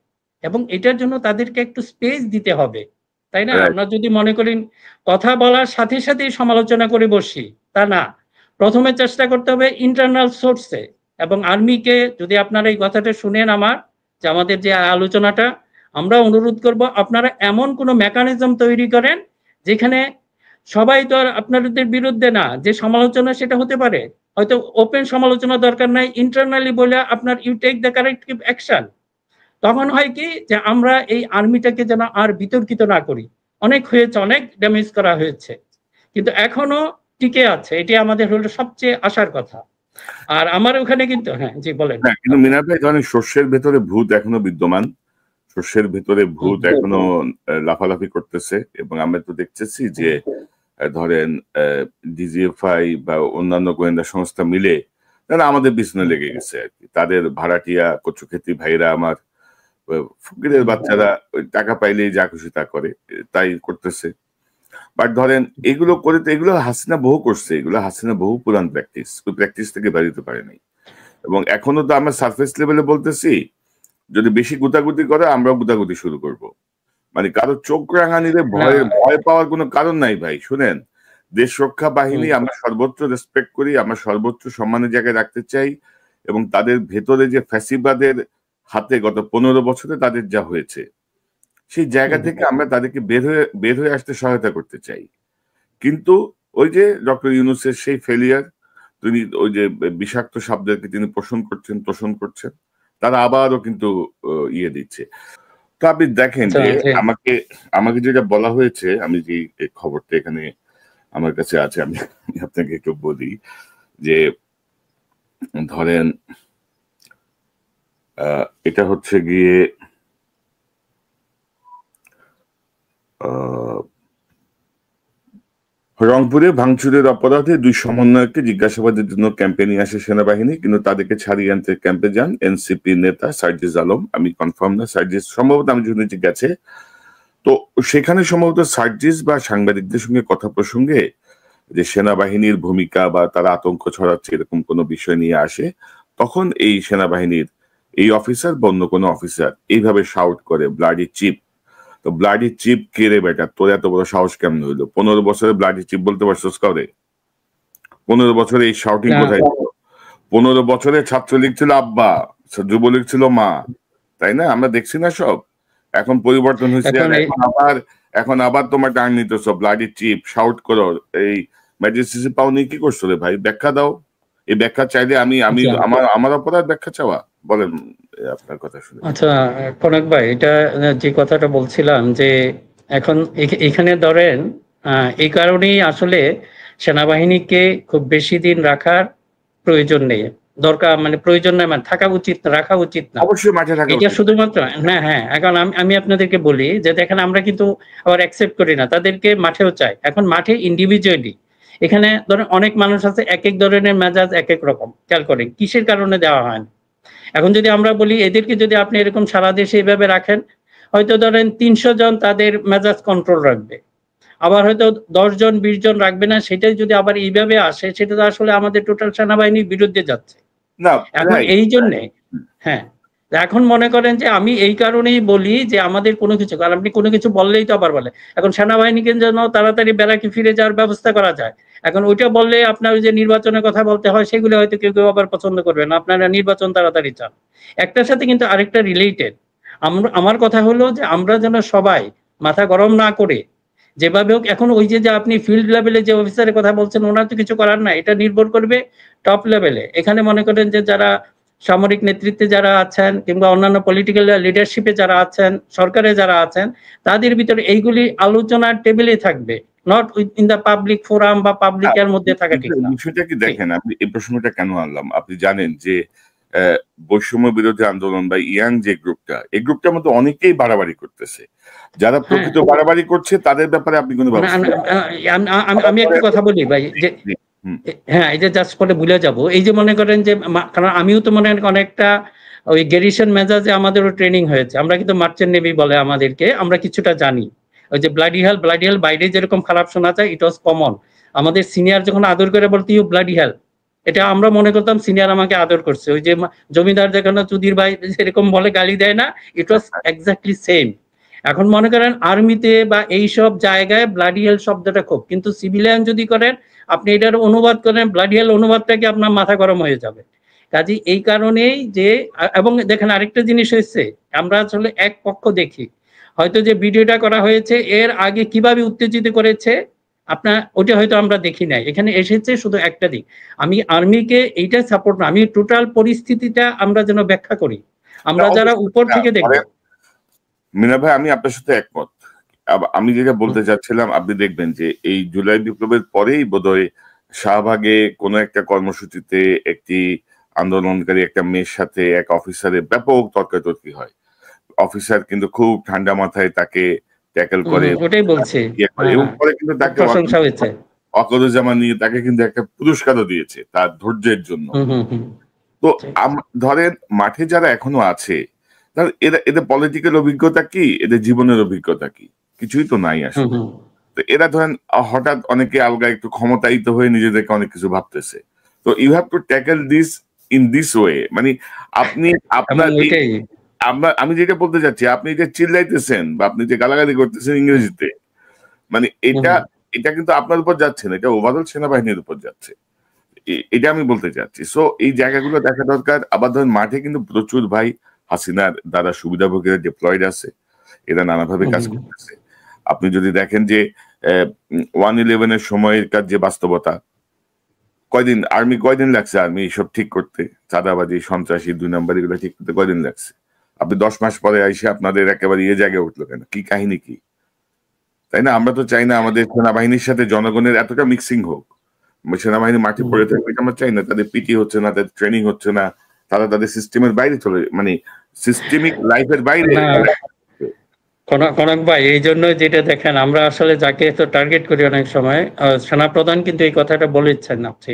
এবং এটার জন্য তাদেরকে একটু স্পেস দিতে হবে, তাই না? আমরা যদি মনে করি কথা বলার সাথে সাথেই সমালোচনা করে বসি, তা না। প্রথমে চেষ্টা করতে হবে ইন্টারনাল সোর্সে। এবং আর্মিকে যদি আপনারা এই কথাটা শুনেন আমার, যে আমাদের যে আলোচনাটা, আমরা অনুরোধ করব আপনারা এমন কোনো মেকানিজম তৈরি করেন যেখানে সবাই তো আর আপনাদের বিরুদ্ধে না, যে সমালোচনা সেটা হতে পারে হয়তো ওপেন সমালোচনা দরকার নাই, ইন্টারনালি বলে আপনার you take the corrective action. তখন হয় কি যে আমরা এই আর্মিটাকে যেন আর বিতর্কিত না করি। অনেক হয়েছে, অনেক ড্যামেজ করা হয়েছে, কিন্তু এখনো টিকে আছে, এটি আমাদের হলো সবচেয়ে আশার কথা। আর আমার ওখানে কিন্তু হ্যাঁ জি বলেন। কিন্তু মিনা ভাই ধরেন শস্যের ভেতরে ভূত এখনো বিদ্যমান, শস্যের ভেতরে ভূত এখনো লাফালাফি করতেছে। এবং আমরা তো দেখতেছি যে ধরেন ডিজিএফআই বা অন্যান্য গোয়েন্দা সংস্থা মিলে তারা আমাদের পিছনে লেগে গেছে আর কি। তাদের ভাড়াটিয়া কচুক্ষেত্রী ভাইরা, আমার ফকিরের বাচ্চারা টাকা পাইলেই যা খুশি তা করে, তাই করতেছে। বাট ধরেন এগুলো করে তো, এগুলো হাসিনা বহু করছে, এগুলো হাসিনা বহু পুরান প্র্যাকটিস, ওই প্র্যাকটিস থেকে বেরোতে পারে নাই। এবং এখনো তো আমরা সারফেস লেভেলে বলতেছি, যদি বেশি গুতাগুতি করে আমরাও গুতাগুতি শুরু করব। মানে কারো চোখ রাঙানিতে ভয় পাওয়ার কোনো কারণ নাই ভাই। শুনেন, দেশ রক্ষা বাহিনী আমরা সর্বোচ্চ রেসপেক্ট করি, আমরা সর্বোচ্চ সম্মানের জায়গায় রাখতে চাই। এবং তাদের ভেতরে যে ফ্যাসিবাদের হাতে গত 15 বছরে তাদের যা হয়েছে, সেই জায়গা থেকে আমরা তাদেরকে বের হয়ে আসতে সহায়তা করতে চাই। কিন্তু ওই যে ডক্টর ইউনূসের সেই ফেলিয়ার, তিনি ওই যে বিষাক্ত শব্দকে তিনি পোষণ করছেন, তারা আবারও কিন্তু ইয়ে দিচ্ছে। তো আপনি দেখেন যে আমাকে আমাকে যেটা বলা হয়েছে, আমি যে খবরটা এখানে আমার কাছে আছে, আমি আপনাকে একটু বলি যে ধরেন এটা হচ্ছে গিয়ে রংপুরে ভাঙচুরের অপরাধে 2 সমন্বয়ককে জিজ্ঞাসাবাদের জন্য ক্যাম্পে নিয়ে আসে সেনাবাহিনী, কিন্তু তাদেরকে ছাড়িয়ে আনতে ক্যাম্পে যান এনসিপি নেতা সার্জিস আলম। আমি কনফার্ম না, সার্জিস সম্ভবত আমি শুনেছি গেছে। তো সেখানে সম্ভবত সার্জিস বা সাংবাদিকদের সঙ্গে কথা প্রসঙ্গে যে সেনাবাহিনীর ভূমিকা বা তারা আতঙ্ক ছড়াচ্ছে এরকম কোনো বিষয় নিয়ে আসে, তখন এই সেনাবাহিনীর এই অফিসার বা অন্য কোনো অফিসার এইভাবে শাউট করে, ব্লাডি চিপ। তো ব্লাডি চিপ কে রে বেটা, তোর এত বড় সাহস কেমন হইলো? 15 বছরে ব্লাডি চিপ বলতে পারছিস কাউরে? 15 বছরে এই শাউটিং কোথায় ছিল? 15 বছরে ছাত্রলীগ ছিল আব্বা, যুবলীগ ছিল মা, তাই না? আমরা দেখছি না সব। এখন পরিবর্তন হয়েছে, এখন আবার তোমার টার্ন নিতেছ, ব্লাডি চিপ শাউট করো। এই ম্যাজিস্ট্রেসি পাওনি, কি করছো রে ভাই? ব্যাখ্যা দাও। এই ব্যাখ্যা চাইলে আমি আমার অপরাধ ব্যাখ্যা চাওয়া? বলেন আপনার কথা শুনে। আচ্ছা কনক ভাই, এটা যে কথাটা বলছিলাম যে এখন এখানে ধরেন এই কারণেই আসলে সেনাবাহিনীকে খুব বেশি দিন রাখার প্রয়োজন নেই, দরকার মানে প্রয়োজন নেই, মানে থাকা উচিত, রাখা উচিত না অবশ্যই মাঠে থাকা এটা শুধুমাত্র। হ্যাঁ, এখন আমি আপনাদেরকে বলি যে দেখেন আমরা কিন্তু আবার অ্যাকসেপ্ট করি না, তাদেরকে মাঠেও চাই। এখন মাঠে ইন্ডিভিজুয়ালি এখানে ধরেন অনেক মানুষ আছে, এক এক ধরনের মেজাজ এক এক রকম, খেয়াল করেন কিসের কারণে দেওয়া হয় না। এখন যদি আমরা বলি এদেরকে যদি আপনি এরকম সারা দেশে এইভাবে রাখেন, হয়তো ধরেন 300 জন তাদের মেজাজ কন্ট্রোল রাখবে, আবার হয়তো 10 জন 20 জন রাখবে না। সেটাই যদি আবার এইভাবে আসে, সেটা তো আসলে আমাদের টোটাল সেনাবাহিনীর বিরুদ্ধে যাচ্ছে। এখন এই জন্যে হ্যাঁ, এখন মনে করেন যে আমি এই কারণেই বলি যে আমাদের কোনো কিছু, কারণ আপনি কোনো কিছু বললেই তো আবার বলে, এখন সেনাবাহিনীকে যেন তাড়াতাড়ি ব্যারাকে ফিরে যাওয়ার ব্যবস্থা করা যায়। এখন ওইটা বললে আপনার ওই যে নির্বাচনের কথা বলতে হয়, সেগুলো হয়তো কেউ কেউ আবার পছন্দ করবে না, আপনারা নির্বাচন তাড়াতাড়ি চান। একটার সাথে কিন্তু আরেকটা রিলেটেড। আমার কথা হলো যে আমরা যেন সবাই মাথা গরম না করে যেভাবে হোক, এখন ওই যে আপনি ফিল্ড লেভেলে যে অফিসারের কথা বলছেন, ওনার তো কিছু করার না, এটা নির্ভর করবে টপ লেভেলে। এখানে মনে করেন যে যারা সামরিক নেতৃত্বে যারা আছেন কিংবা অন্যান্য পলিটিক্যাল লিডারশিপে যারা আছেন, সরকারে যারা আছেন, তাদের ভিতরে এইগুলি আলোচনার টেবিলে থাকবে, not in the public forum বা পাবলিকের মধ্যে থাকা ঠিক না। বিষয়টা কি দেখেন, আপনি এই প্রশ্নটা কেন আনলাম, আপনি জানেন যে বৈষম্য বিরোধী আন্দোলন বা ইয়াং যে গ্রুপটা, এই গ্রুপটার মধ্যে অনেকেই বাড়াবাড়ি করতেছে। যারা প্রকৃত বাড়াবাড়ি করছে তাদের ব্যাপারে আপনি কোনো আমি একটা কথা বলি ভাই, যে হ্যাঁ এই যে জাস্ট পরে ভুলে যাব, এই যে মনে করেন যে, কারণ আমিও তো মনে করেন অনেকটা ওই গেরিশন মেজাজে আমাদেরও ট্রেনিং হয়েছে, আমরা কিন্তু মার্চেন্ট নেভি বলে আমাদেরকে, আমরা কিছুটা জানি। ওই যে ব্লাডি হেল বাইরে যেরকম খারাপ শোনা যায়, ইট ওয়াজ কমন। আমাদের সিনিয়র যখন আদর করে বলতে ইউ ব্লাডি হেল, এটা আমরা মনে করতাম সিনিয়র আমাকে আদর করছে। ওই যে জমিদার যেখানে চুদির ভাই যেরকম বলে গালি দেয় না, ইট ওয়াজ এক্স্যাক্টলি সেম। এখন মনে করেন আর্মিতে বা এইসব জায়গায় ব্লাডি হেল শব্দটা খুব, কিন্তু সিভিলিয়ান যদি করেন, আপনি এটার অনুবাদ করেন ব্লাডি হেল, অনুবাদটাকে আপনার মাথা গরম হয়ে যাবে। কাজে এই কারণেই যে, এবং দেখেন আরেকটা জিনিস হয়েছে, আমরা আসলে এক পক্ষ দেখি, হয়তো যে ভিডিওটা করা হয়েছে এর আগে কিভাবে উত্তেজিত করেছে আপনার, ওটা হয়তো আমরা দেখি নাই। এখানে এসেছে শুধু একটা দিক। আমি আর্মিকে এইটা সাপোর্ট না, আমি টোটাল পরিস্থিতিটা আমরা যেন ব্যাখ্যা করি, আমরা যারা উপর থেকে দেখব। মিনা ভাই, আমি আপনার সাথে একমত। আমি যেটা বলতে চাচ্ছিলাম, আপনি দেখবেন যে এই জুলাই বিপ্লবের পরেই বোধহয় শাহবাগে কোনো একটা কর্মসূচিতে একটি আন্দোলনকারী একটা মেয়ের সাথে এক অফিসারের ব্যাপক তর্কাতর্কি হয়। অফিসার কিন্তু খুব ঠান্ডা মাথায় তাকে ট্যাকেল করে, ওটাই বলছি, এবং পরে কিন্তু তাকে প্রশংসা হয়েছে, অকরুজ্জামান নিয়ে তাকে কিন্তু একটা পুরস্কারও দিয়েছে তার ধৈর্যের জন্য। তো ধরেন মাঠে যারা এখনো আছে, এদের পলিটিক্যাল অভিজ্ঞতা কি, এদের জীবনের অভিজ্ঞতা কি? কিছুই তো নাই আসলে। তো এরা ধরেন হঠাৎ অনেকে আলগা একটু ক্ষমতায়িত হয়ে নিজেদেরকে অনেক কিছু ভাবতেছে। তো you have to tackle this in this way. মানে আপনি আপনার আমি যেটা বলতে চাচ্ছি, আপনি যে চিল্লাইতেছেন বা আপনি যে গালাগালি করতেছেন ইংরেজিতে, মানে এটা কিন্তু আপনার উপর যাচ্ছে না, এটা ওভারঅল সেনাবাহিনীর উপর যাচ্ছে, এটা আমি বলতে চাচ্ছি। সো এই জায়গাগুলো দেখা দরকার। আবার ধরেন মাঠে কিন্তু প্রচুর ভাই হাসিনার দ্বারা সুবিধাভোগীরা ডিপ্লয়েড আছে, এরা নানাভাবে কাজ করতেছে। আপনি যদি দেখেন যে 1/11 সময়ের যে বাস্তবতা, কয়দিন লাগছে আর্মি এইসব ঠিক করতে, চাঁদাবাজি, সন্ত্রাসী, 2 নম্বর এগুলো ঠিক করতে কয়দিন লাগছে? আপনি 10 মাস পরে আইসে আপনাদের একেবারে জায়গায় উঠলো কেন? কি কাহিনী কি? তাই না? আমরা তো চাই না আমাদের সেনাবাহিনীর সাথে জনগণের এতটা মিক্সিং হোক, সেনাবাহিনী মাঠে পড়ে থাকবে, আমরা চাই না। তাদের পিটি হচ্ছে না, তাদের ট্রেনিং হচ্ছে না, তারা তাদের সিস্টেমের বাইরে চলে, মানে সিস্টেমিক লাইফের বাইরে। কনক ভাই, এই জন্য যেটা দেখেন, আমরা আসলে যাকে তো টার্গেট করি অনেক সময়, সেনাপ্রধান কিন্তু এই কথাটা বলেছেন আপনি,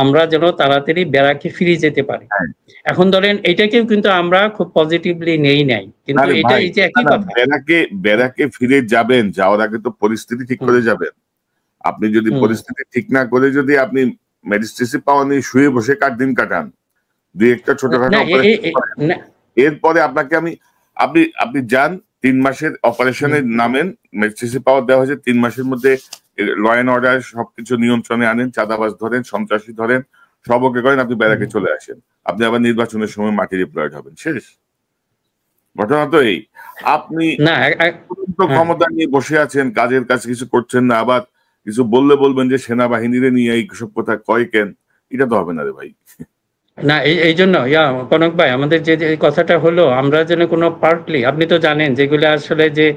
আমরা যেন তাড়াতাড়ি ব্যারাকে ফিরে যেতে পারি। এখন ধরেন এটাকেও কিন্তু আমরা খুব পজিটিভলি নেই নাই, কিন্তু এটা এই যে একই কথা, ব্যারাকে ফিরে যাবেন, যাওয়ার আগে তো পরিস্থিতি ঠিক করে যাবেন। আপনি যদি পরিস্থিতি ঠিক না করে যদি আপনি ম্যাজিস্ট্রেসি পাওয়া নিয়ে শুয়ে বসে দিন কাটান, দুই একটা ছোটখাটো, এরপরে আপনাকে আপনি যান 3 মাসের অপারেশনে নামেন, ম্যাজিস্ট্রেসি পাওয়ার দেওয়া হয়েছে, 3 মাসের মধ্যে ল অ্যান্ড অর্ডার সবকিছু নিয়ন্ত্রণে আনেন, চাঁদাবাজ ধরেন, সন্ত্রাসী ধরেন, সব ওকে করেন, আপনি ব্যারাকে চলে আসেন, আপনি আবার নির্বাচনের সময় মাঠে ডিপ্লয়েড হবেন, শেষ ঘটনা তো এই। আপনি ক্ষমতা নিয়ে বসে আছেন, কাজের কাছে কিছু করছেন না, আবার কিছু বলবেন যে সেনাবাহিনীরে নিয়ে এইসব কথা কয় কেন? এটা তো হবে না রে ভাই। না, এই জন্য কনক ভাই, আমাদের যে কথাটা হলো, আমরা যেন কোনো পার্টলি, আপনি তো জানেন যেগুলো আসলে যে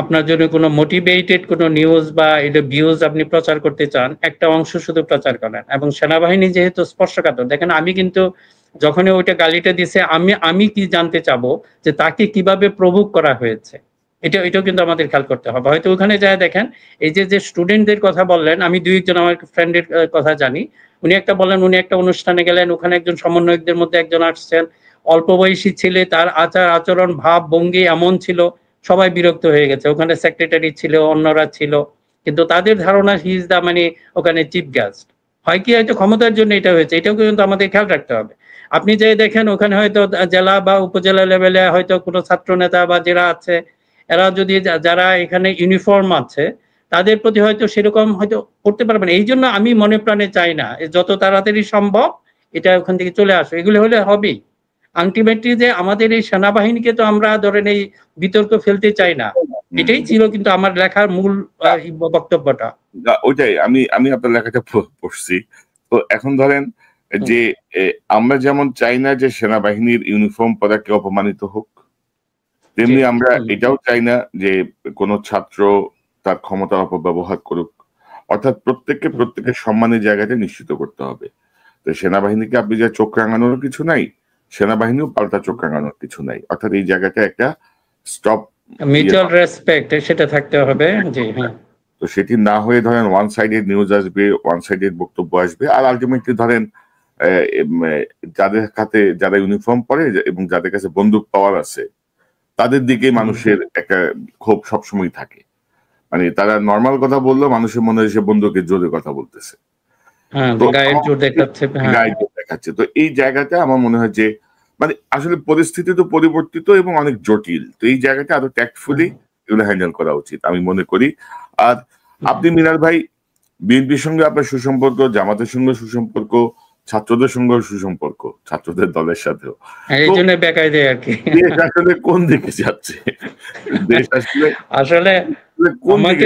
আপনার জন্য কোনো মোটিভেটেড কোনো নিউজ বা এটা ভিউজ আপনি প্রচার করতে চান, একটা অংশ শুধু প্রচার করেন। এবং সেনাবাহিনী যেহেতু স্পর্শকাতর, দেখেন আমি কিন্তু যখনই ওইটা গালিটা দিছে, আমি কি জানতে চাবো যে তাকে কিভাবে প্রভোগ করা হয়েছে, এটাও কিন্তু আমাদের খেয়াল করতে হবে। হয়তো ওখানে যায় দেখেন, এই যে স্টুডেন্টদের কথা বললেন, আমি 2-1 আমার ফ্রেন্ডের কথা জানি, উনি একটা বলেন, উনি একটা অনুষ্ঠানে গেলেন, ওখানে একজন সমন্বয়কদের মধ্যে একজন আসছেন, অল্প বয়সী ছেলে, তার আচার আচরণ ভাব ভঙ্গি এমন ছিল, সবাই বিরক্ত হয়ে গেছে। ওখানে সেক্রেটারি ছিল, অন্যরা ছিল, কিন্তু তাদের ধারণা হি ইজ দা, মানে ওখানে চিফ গেস্ট। হয় কি, হয়তো ক্ষমতার জন্য এটা হয়েছে, এটাও কিন্তু আমাদের খেয়াল রাখতে হবে। আপনি যে দেখেন ওখানে হয়তো জেলা বা উপজেলা লেভেলে হয়তো কোনো ছাত্র নেতা বা যারা আছে, এরা যদি যারা এখানে ইউনিফর্ম আছে, তাদের প্রতি হয়তো সেরকম হয়তো করতে পারবেন। এই জন্য আমি মনে প্রাণে চাই না যত তাড়াতাড়ি সম্ভব এটা ওখান থেকে চলে আসে, এগুলো হলে হবেই। আলটিমেটলি যে আমাদের এই সেনাবাহিনীকে তো আমরা ধরেন এই বিতর্ক ফেলতে চাই না, এটাই ছিল কিন্তু আমার লেখার মূল বক্তব্যটা। ওইটাই আমি আপনার লেখাটা পড়ছি। তো এখন ধরেন যে আমরা যেমন চাই না যে সেনাবাহিনীর ইউনিফর্ম পরা কেউ অপমানিত হোক, তেমনি আমরা এটাও চাই না যে কোনো ছাত্র তার ক্ষমতার অপব্যবহার করুক। অর্থাৎ প্রত্যেকের সম্মানের জায়গাটা নিশ্চিত করতে হবে। তো সেনাবাহিনীকে আপনি যা চোখ রাঙানোর কিছু নাই, সেনাবাহিনীও পাল্টা চোখ রাঙানোর কিছু নাই। অর্থাৎ এই জায়গাটা একটা স্টপ, মিউচুয়াল রেসপেক্ট, সেটা থাকতে হবে। জি হ্যাঁ। তো সেটি না হয়ে ধরেন ওয়ান সাইডেড নিউজ আসবে, ওয়ান সাইডেড বক্তব্য আসবে, আর আলটিমেটলি ধরেন যাদের হাতে যারা ইউনিফর্ম পরে এবং যাদের কাছে বন্দুক পাওয়ার আছে, তাদের দিকে মানুষের একটা ক্ষোভ সবসময় থাকে। মানে তারা নর্মাল কথা বললেও মানুষের মনে হয় সে বন্দুকের জোরে কথা বলতেছে, গায়ের জোর দেখাচ্ছে। তো এই জায়গাটা আমার মনে হয় যে মানে আসলে পরিস্থিতি তো পরিবর্তিত এবং অনেক জটিল, তো এই জায়গাটা আরো ট্যাক্টফুলি এগুলো হ্যান্ডেল করা উচিত আমি মনে করি। আর আপনি মিনার ভাই, বিএনপির সঙ্গে আপনার সুসম্পর্ক, জামাতের সঙ্গে সুসম্পর্ক, ছাত্রদের সঙ্গেও সুসম্পর্ক, ছাত্রদের দলের সাথেও, এই জন্য বেকায় দেয় আর কি। দেশ আসলে কোন দিকে যাচ্ছে? দেশ আসলে আমাকে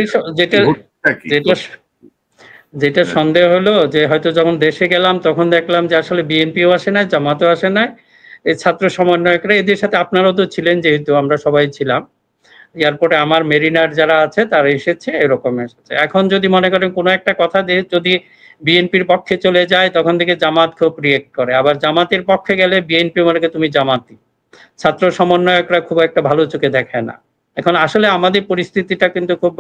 যেটা সন্দেহ হলো যে হয়তো যখন দেশে গেলাম তখন দেখলাম যে আসলে বিএনপিও আসে নাই, জামাতও আসে নাই, এই ছাত্র সমন্বয়করা, এদের সাথে আপনারাও তো ছিলেন, যেহেতু আমরা সবাই ছিলাম, এয়ারপোর্টে আমার মেরিনার যারা আছে তারা এসেছে, এরকম এসেছে। এখন যদি মনে করেন কোনো একটা কথা যদি বিএনপির পক্ষে চলে যায়, তখন থেকে জামাত খুব রিয়েক্ট করে, আবার জামাতের পক্ষে গেলে বিএনপি মনে করে তুমি জামাতি, ছাত্র সমন্বয়করা খুব একটা ভালো চোখে দেখে না। এখন আসলে আমাদের পরিস্থিতিটা কিন্তু খুব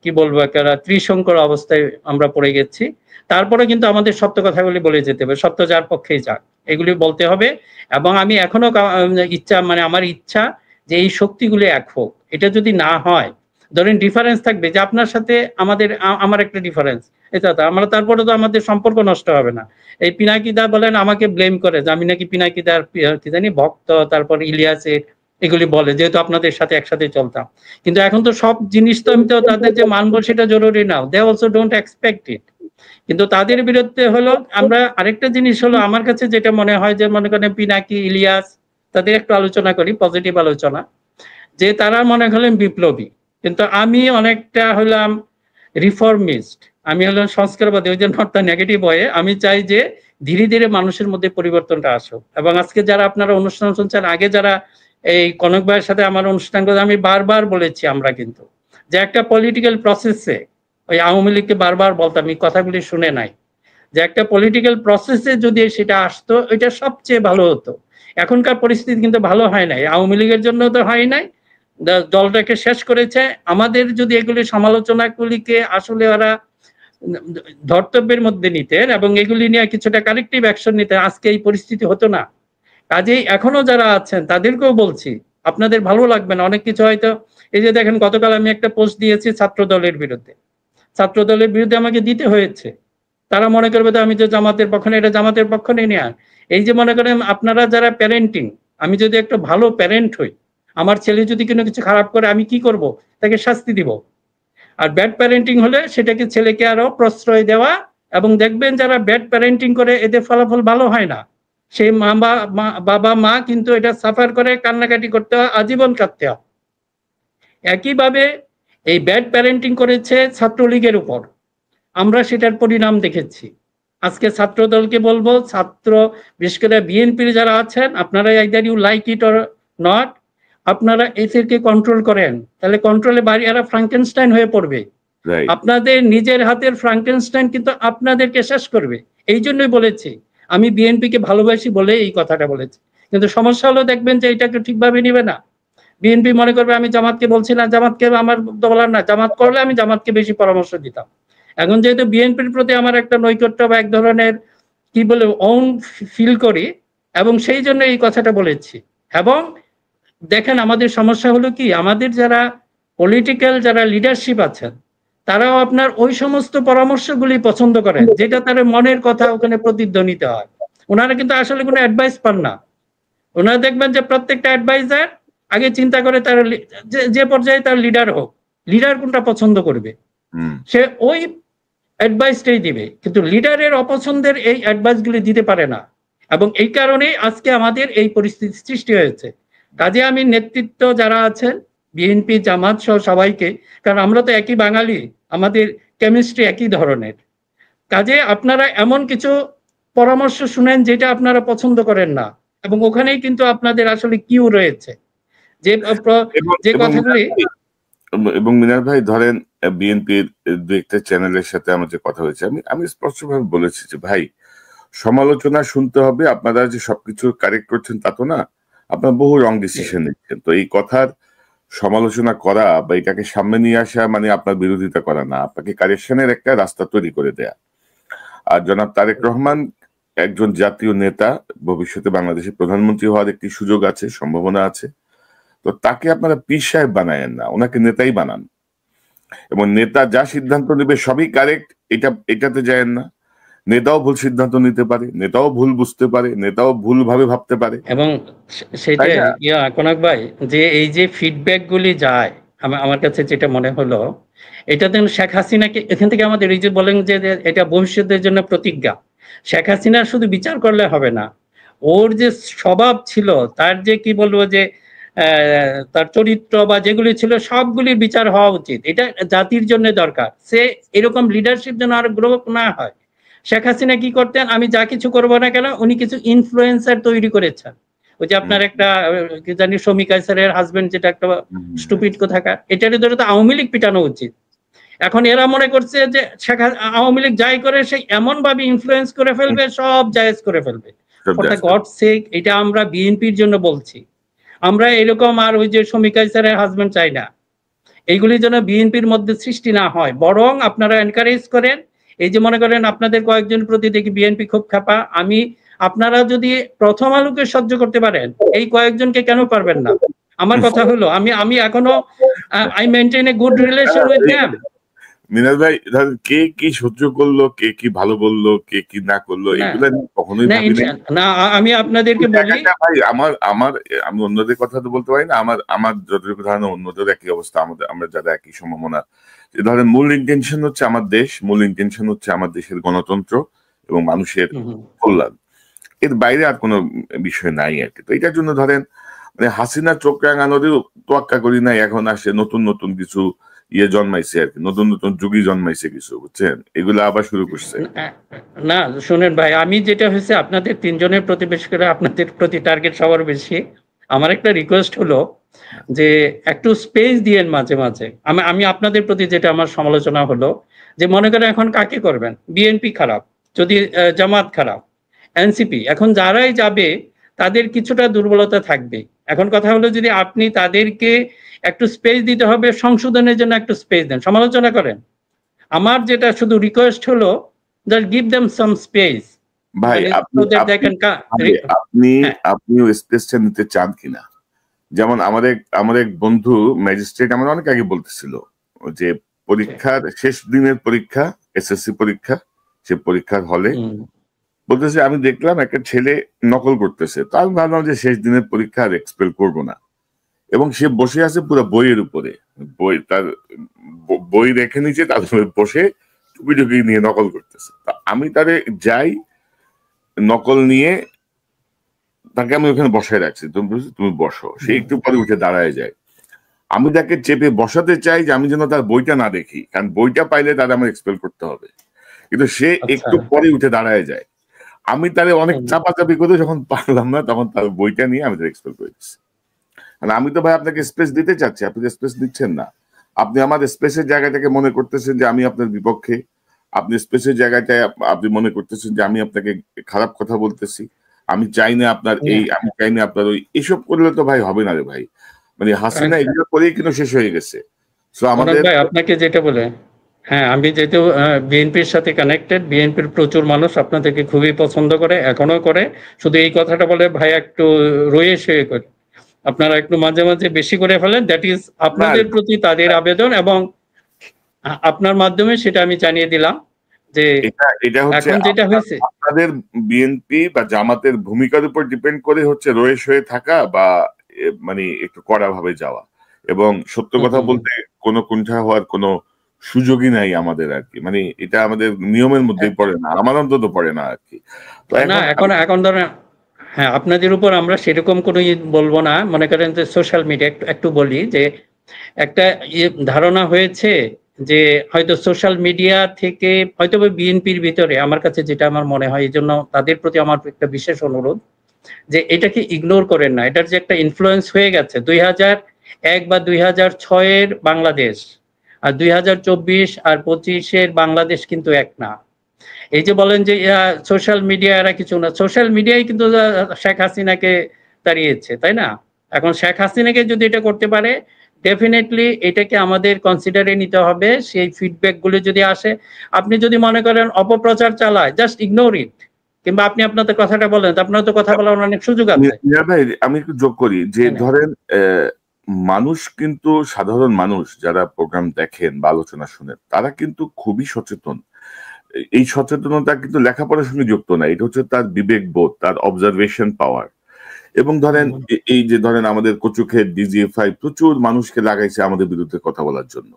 কি বলবো, একটা ত্রিশঙ্কর অবস্থায় আমরা পড়ে গেছি। তারপরে কিন্তু আমাদের সত্য কথাগুলি বলে যেতে হবে, সত্য যার পক্ষেই যাক, এগুলি বলতে হবে। এবং আমি এখনো আমার ইচ্ছা যে এই শক্তিগুলি এক হোক। এটা যদি না হয়, ধরেন ডিফারেন্স থাকবে, যে আপনার সাথে আমার একটা ডিফারেন্স, এটা তো আমরা, তারপরে তো আমাদের সম্পর্ক নষ্ট হবে না। এই পিনাকিদা বলেন আমাকে ব্লেম করে যে আমি নাকি পিনাকিদার কি জানি ভক্ত, তারপর ইলিয়াসের, এগুলি বলে, যেহেতু আপনাদের সাথে একসাথে চলতাম। কিন্তু এখন তো সব জিনিস তো আমি তো তাদের যে মানবো সেটা জরুরি না, they also don't expect it. কিন্তু তাদের বিরুদ্ধে হলো আমরা আরেকটা জিনিস হলো, আমার কাছে যেটা মনে হয় যে মনে করেন পিনাকি, ইলিয়াস, তাদের একটু আলোচনা করি, পজিটিভ আলোচনা, যে তারা মনে করেন বিপ্লবী, কিন্তু আমি অনেকটা হলাম রিফর্মিস্ট, আমি হলো সংস্কারবাদী, ওই যে নট দ্য নেগেটিভ ওয়ে। আমি চাই যে ধীরে ধীরে মানুষের মধ্যে পরিবর্তনটা আসুক। এবং আজকে যারা আপনারা অনুষ্ঠান শুনছেন, আগে যারা এই কনক ভাইয়ের সাথে আমার অনুষ্ঠান করে, আমি বারবার বলেছি আমরা কিন্তু যে একটা পলিটিক্যাল প্রসেসে, ওই আওয়ামী লীগকে বারবার বলতাম, এই কথাগুলি শুনে নাই, যে একটা পলিটিক্যাল প্রসেসে যদি সেটা আসতো এটা সবচেয়ে ভালো হতো। এখনকার পরিস্থিতি কিন্তু ভালো হয় নাই, আওয়ামী লীগের জন্য তো হয় নাই, দলটাকে শেষ করেছে। আমাদের যদি এগুলি সমালোচনাগুলিকে আসলে ওরা ধর্তব্যের মধ্যে নিতেন এবং এগুলি নিয়ে কিছুটা কারেক্টিভ অ্যাকশন নিতেন, আজকে এই পরিস্থিতি হতো না। কাজেই এখনো যারা আছেন তাদেরকেও বলছি, আপনাদের ভালো লাগবে না অনেক কিছু হয়তো। এই যে দেখেন, গতকাল আমি একটা পোস্ট দিয়েছি ছাত্র দলের বিরুদ্ধে, ছাত্র দলের বিরুদ্ধে আমাকে দিতে হয়েছে। তারা মনে করবে তো আমি যে জামাতের পক্ষ নেই, এটা জামাতের পক্ষ নেই না। এই যে মনে করেন আপনারা যারা প্যারেন্টিং, আমি যদি একটা ভালো প্যারেন্ট হই, আমার ছেলে যদি কোনো কিছু খারাপ করে, আমি কি করব? তাকে শাস্তি দিব। আর ব্যাড প্যারেন্টিং হলে সেটাকে ছেলেকে আরো প্রশ্রয় দেওয়া। এবং দেখবেন যারা ব্যাড প্যারেন্টিং করে এদের ফলাফল ভালো হয় না, সেই বাবা মা কিন্তু এটা সাফার করে, কান্নাকাটি করতে হয়, আজীবন কাঁদতে হয়। একইভাবে এই ব্যাড প্যারেন্টিং করেছে ছাত্রলীগের উপর, আমরা সেটার পরিণাম দেখেছি। আজকে ছাত্র দলকে বলবো, ছাত্র বিশেষ করে বিএনপির যারা আছেন, আপনারা either you like it or not, আপনারা এদেরকে কন্ট্রোল করেন, তাহলে কন্ট্রোলে বাড়িয়ারা ফ্রাঙ্কেনস্টাইন হয়ে পড়বে। আপনাদের নিজের হাতের ফ্রাঙ্কেনস্টাইন কিন্তু আপনাদেরকে শেষ করবে। এই জন্যই বলেছি, আমি বিএনপিকে ভালোবাসি বলে এই কথাটা বলেছি। কিন্তু সমস্যা হলো, দেখবেন যে এটাকে ঠিকভাবে নিবে না। বিএনপি মনে করবে আমি জামাতকে বলছি না, জামাতকে আমার বলার না, জামাত করলে আমি জামাতকে বেশি পরামর্শ দিতাম। এখন যেহেতু বিএনপির প্রতি আমার একটা নৈকট্য বা এক ধরনের কি বলে ওন ফিল করি, এবং সেই জন্য এই কথাটা বলেছি। এবং দেখেন আমাদের সমস্যা হলো কি, আমাদের যারা পলিটিক্যাল যারা লিডারশিপ আছেন, তারাও আপনার ওই সমস্ত পরামর্শগুলি পছন্দ করেন যেটা তার মনের কথা ওখানে প্রতিধ্বনিত হয়। ওনারা কিন্তু আসলে কোনো অ্যাডভাইস পান না। ওনারা দেখবেন যে প্রত্যেকটা অ্যাডভাইজার আগে চিন্তা করে তার যে পর্যায়ে তার লিডার হোক, লিডার কোনটা পছন্দ করবে সে ওই অ্যাডভাইসটাই দিবে, কিন্তু লিডারের অপছন্দের এই অ্যাডভাইসগুলি দিতে পারে না। এবং এই কারণেই আজকে আমাদের এই পরিস্থিতি সৃষ্টি হয়েছে। কাজে আমি নেতৃত্ব যারা আছেন বিএনপি জামাত সহ সবাইকে, কারণ আমরা তো একই বাঙালি, আমাদের কেমিস্ট্রি একই ধরনের, কাজে আপনারা এমন কিছু পরামর্শ শুনেন যেটা আপনারা পছন্দ করেন না, এবং ওখানেই কিন্তু আপনাদের আসলে কিউ রয়েছে যে কথাগুলি। এবং মিনার ভাই ধরেন বিএনপির দু একটা চ্যানেলের সাথে আমার যে কথা হয়েছে, আমি স্পষ্টভাবে বলেছি যে ভাই, সমালোচনা শুনতে হবে, আপনারা যে সবকিছু কারেক্ট করছেন তা তো না, আপনারা বহু রং ডিসিশন নিচ্ছেন। তো এই কথার সমালোচনা করা বা এটাকে সামনে নিয়ে আসা মানে আপনার বিরোধিতা করা না, আপনাকে কারেকশনের একটা রাস্তা তৈরি করে দেয়া। আর জনাব তারেক রহমান একজন জাতীয় নেতা, ভবিষ্যতে বাংলাদেশের প্রধানমন্ত্রী হওয়ার একটি সুযোগ আছে, সম্ভাবনা আছে। তো তাকে আপনারা পীর সাহেব বানায়েন না, ওনাকে নেতাই বানান। এবং নেতা যা সিদ্ধান্ত নেবে সবই কারেক্ট, এটাতে যায়েন না। নেতাও ভুল সিদ্ধান্ত নিতে পারে, নেতাও ভুল বুঝতে পারে, নেতাও ভুল ভাবে ভাবতে পারে। এবং সেটা কনক ভাই, যে এই যে ফিডব্যাক গুলি যায় আমার কাছে যেটা মনে হলো, এটা দেন শেখ হাসিনাকে এখান থেকে আমাদের এই যে বলেন যে এটা ভবিষ্যতের জন্য প্রতিজ্ঞা, শেখ হাসিনা শুধু বিচার করলে হবে না, ওর যে স্বভাব ছিল, তার যে কি বলবো যে তার চরিত্র বা যেগুলি ছিল সবগুলির বিচার হওয়া উচিত। এটা জাতির জন্য দরকার। সে এরকম লিডারশিপ যেন আর গ্রো না হয়। শেখ হাসিনা কি করতেন, আমি যা কিছু করবো না কেন, উনি কিছু ইনফ্লুয়েন্সার তৈরি করেছেন। ওই যে আপনার একটা কি জানি শমী কায়সারের হাজবেন্ড, যেটা একটা স্টুপিড কোথাকার, এটারই ধরে তো আওয়ামী লীগ পিটানো উচিত। এখন এরা মনে করছে যে আওয়ামী লীগ যাই করে সে এমন ভাবে ইনফ্লুয়েন্স করে ফেলবে, সব জায়েজ করে ফেলবে। গড সেক, এটা আমরা বিএনপির জন্য বলছি। আমরা এরকম আর ওই যে শমী কায়সারের হাজবেন্ড চাই না। এইগুলি যেন বিএনপির মধ্যে সৃষ্টি না হয়, বরং আপনারা এনকারেজ করেন। এই যে মনে করেন আপনাদের কয়েকজন প্রতি দেখি বিএনপি খুব খাপা, আপনারা যদি প্রথম আলোকে সহ্য করতে পারেন, এই কয়েকজনকে কেন পারবেন না? আমার কথা হলো, আমি এখনো I maintain a good relation with them. Minaj ভাই, কে কি সহ্য করলো, কে কি ভালো বললো, কে কি না করলো, এগুলো কখনোই না। আমি আপনাদেরকে বলি ভাই, আমি অন্যদের কথা তো বলতে পারি না, আমার যতটুকু ধারণা অন্যদের একই অবস্থা, আমরা যারা একই সম্ভাবনা। ধরেন মূল ইন্টেনশন হচ্ছে আমার দেশ, মূল ইন্টেনশন হচ্ছে আমার দেশের গণতন্ত্র এবং মানুষের কল্যাণ, এর বাইরে আর কোনো বিষয় নাই আর কি। তো এটার জন্য ধরেন মানে হাসিনা চোখ রাঙানোরও তোয়াক্কা করি নাই, এখন আসে নতুন নতুন কিছু ইয়ে জন্মাইছে আর কি, নতুন নতুন যুগই জন্মাইছে কিছু, বুঝছেন, এগুলো আবার শুরু করছে। না শুনেন ভাই, আমি যেটা হয়েছে আপনাদের তিনজনের প্রতি, বেশি করে আপনাদের প্রতি টার্গেট সবার বেশি। আমার একটা রিকোয়েস্ট হলো যে একটু স্পেস দিয়েন মাঝে মাঝে। আমি আপনাদের প্রতি যেটা আমার সমালোচনা হলো যে মনে করেন এখন কাকে করবেন, বিএনপি খারাপ, যদি জামাত খারাপ, এনসিপি, এখন যারাই যাবে তাদের কিছুটা দুর্বলতা থাকবে। এখন কথা হলো যদি আপনি তাদেরকে একটু স্পেস দিতে হবে, সংশোধনের জন্য একটু স্পেস দেন, সমালোচনা করেন। আমার যেটা শুধু রিকোয়েস্ট হলো just give them some space ভাই so that they can আপনিও স্পেসটা নিতে চান কিনা? যেমন আমাদের এক বন্ধু ম্যাজিস্ট্রেট আমার অনেক আগে বলতেছিল যে পরীক্ষার শেষ দিনের পরীক্ষা, এসএসসি পরীক্ষা, সে পরীক্ষার হলে বলতেছে আমি দেখলাম একটা ছেলে নকল করতেছে, তো আমি ভাবলাম যে শেষ দিনের পরীক্ষা আর এক্সপেল করবো না, এবং সে বসে আছে পুরো বইয়ের উপরে, তার বই রেখে নিচে তার বসে টুপি টুপি নিয়ে নকল করতেছে। আমি তারে যাই নকল নিয়ে, তাকে আমি ওখানে বসায় রাখছি, তুমি বসো, সে একটু পরে উঠে দাঁড়ায় যায়। আমি তাকে চেপে বসাতে চাই যে আমি যেন তার বইটা না দেখি, কারণ বইটা পাইলে তার আমার এক্সপেল করতে হবে, কিন্তু সে একটু পরে উঠে দাঁড়ায় যায়। আমি তারে অনেক চাপাচাপি করে যখন পারলাম না, তখন তার বইটা নিয়ে আমি তার এক্সপেল করে দিচ্ছি। আমি তো ভাই আপনাকে স্পেস দিতে চাচ্ছি, আপনি স্পেস দিচ্ছেন না। আপনি আমার স্পেসের জায়গাটাকে মনে করতেছেন যে আমি আপনার বিপক্ষে, আপনি স্পেসের জায়গাটায় আপনি মনে করতেছেন যে আমি আপনাকে খারাপ কথা বলতেছি, আমি চাই না আপনার এই, আমি চাই না আপনার ওই, এসব করলে তো ভাই হবে না রে ভাই। মানে হাসিনা এগুলো করেই কিন্তু শেষ হয়ে গেছে। সো আমাদের ভাই আপনাকে যেটা বলে, হ্যাঁ আমি যেহেতু বিএনপির সাথে কানেক্টেড, বিএনপির প্রচুর মানুষ আপনাদেরকে খুবই পছন্দ করে, এখনো করে। শুধু এই কথাটা বলে ভাই একটু রয়ে শুয়ে করে আপনারা একটু মাঝে মাঝে বেশি করে ফেলেন, দ্যাট ইজ আপনাদের প্রতি তাদের আবেদন, এবং আপনার মাধ্যমে সেটা আমি জানিয়ে দিলাম যে এটা হচ্ছে এখন যেটা হয়েছে আপনাদের বিএনপি বা জামাতের ভূমিকার উপর ডিপেন্ড করে হচ্ছে রয়ে শুয়ে থাকা বা মানে একটু কড়া ভাবে যাওয়া, এবং সত্য কথা বলতে কোনো কুণ্ঠা হওয়ার কোনো সুযোগই নাই আমাদের আর কি, মানে এটা আমাদের নিয়মের মধ্যেই পড়ে না, আমার অন্তত পড়ে না আর কি। না এখন ধরেন, হ্যাঁ আপনাদের উপর আমরা সেরকম কোনো বলবো না। মনে করেন যে সোশ্যাল মিডিয়া একটু বলি যে একটা ধারণা হয়েছে যে হয়তো সোশ্যাল মিডিয়া থেকে হয়তো বিএনপির ভিতরে, আমার কাছে যেটা আমার মনে হয়, এই জন্য তাদের প্রতি আমার একটা বিশেষ অনুরোধ যে এটাকে ইগনোর করেন না। এটার যে একটা ইনফ্লুয়েন্স হয়ে গেছে 2001 বা 2006 বাংলাদেশ আর 2024 আর 25 বাংলাদেশ কিন্তু এক না। এই যে বলেন যে সোশ্যাল মিডিয়া এরা কিছু না, সোশ্যাল মিডিয়াই কিন্তু শেখ হাসিনাকে তাড়িয়েছে, তাই না? এখন শেখ হাসিনাকে যদি এটা করতে পারে, ডেফিনেটলি এটাকে আমাদের কনসিডারে নিতে হবে। সেই ফিডব্যাক গুলো যদি আসে, আপনি যদি মনে করেন অপপ্রচার চালায়, জাস্ট ইগনোর ইট, কিংবা আপনি আপনাদের কথাটা বলেন, আপনার তো কথা বলার অনেক সুযোগ আছে। আমি একটু যোগ করি যে ধরেন মানুষ কিন্তু, সাধারণ মানুষ যারা প্রোগ্রাম দেখেন বা আলোচনা শুনেন, তারা কিন্তু খুবই সচেতন। এই সচেতনতা কিন্তু লেখাপড়ার সঙ্গে যুক্ত না, এটা হচ্ছে তার বিবেক বোধ, তার অবজারভেশন পাওয়ার। এবং ধরেন এই যে ধরেন আমাদের কচুক্ষেত ডিজিএফআই প্রচুর মানুষকে লাগাইছে আমাদের বিরুদ্ধে কথা বলার জন্য,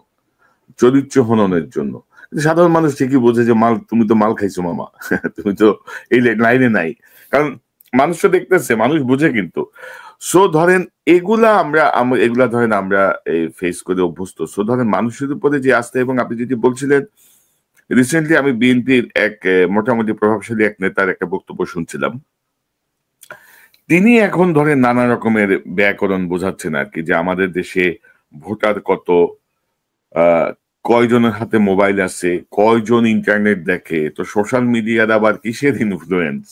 চরিত্র হননের জন্য। সাধারণ মানুষ ঠিকই বোঝে যে মাল, তুমি তো মাল খাইছো মামা, তুমি তো এই লাইনে নাই, কারণ মানুষ তো দেখতেছে, মানুষ বুঝে কিন্তু। সো ধরেন এগুলা ধরেন আমরা ফেস করে অভ্যস্ত। সো ধরেন মানুষের উপরে যে আস্থা, এবং আপনি যেটি বলছিলেন, রিসেন্টলি আমি বিএনপির এক মোটামুটি প্রভাবশালী এক নেতার একটা বক্তব্য শুনছিলাম। তিনি এখন ধরেন নানা রকমের ব্যাকরণ বোঝাচ্ছেন আর কি, যে আমাদের দেশে ভোটার কত, কয়জনের হাতে মোবাইল আছে, কয়জন ইন্টারনেট দেখে, তো সোশ্যাল মিডিয়ার আবার কিসের ইনফ্লুয়েন্স,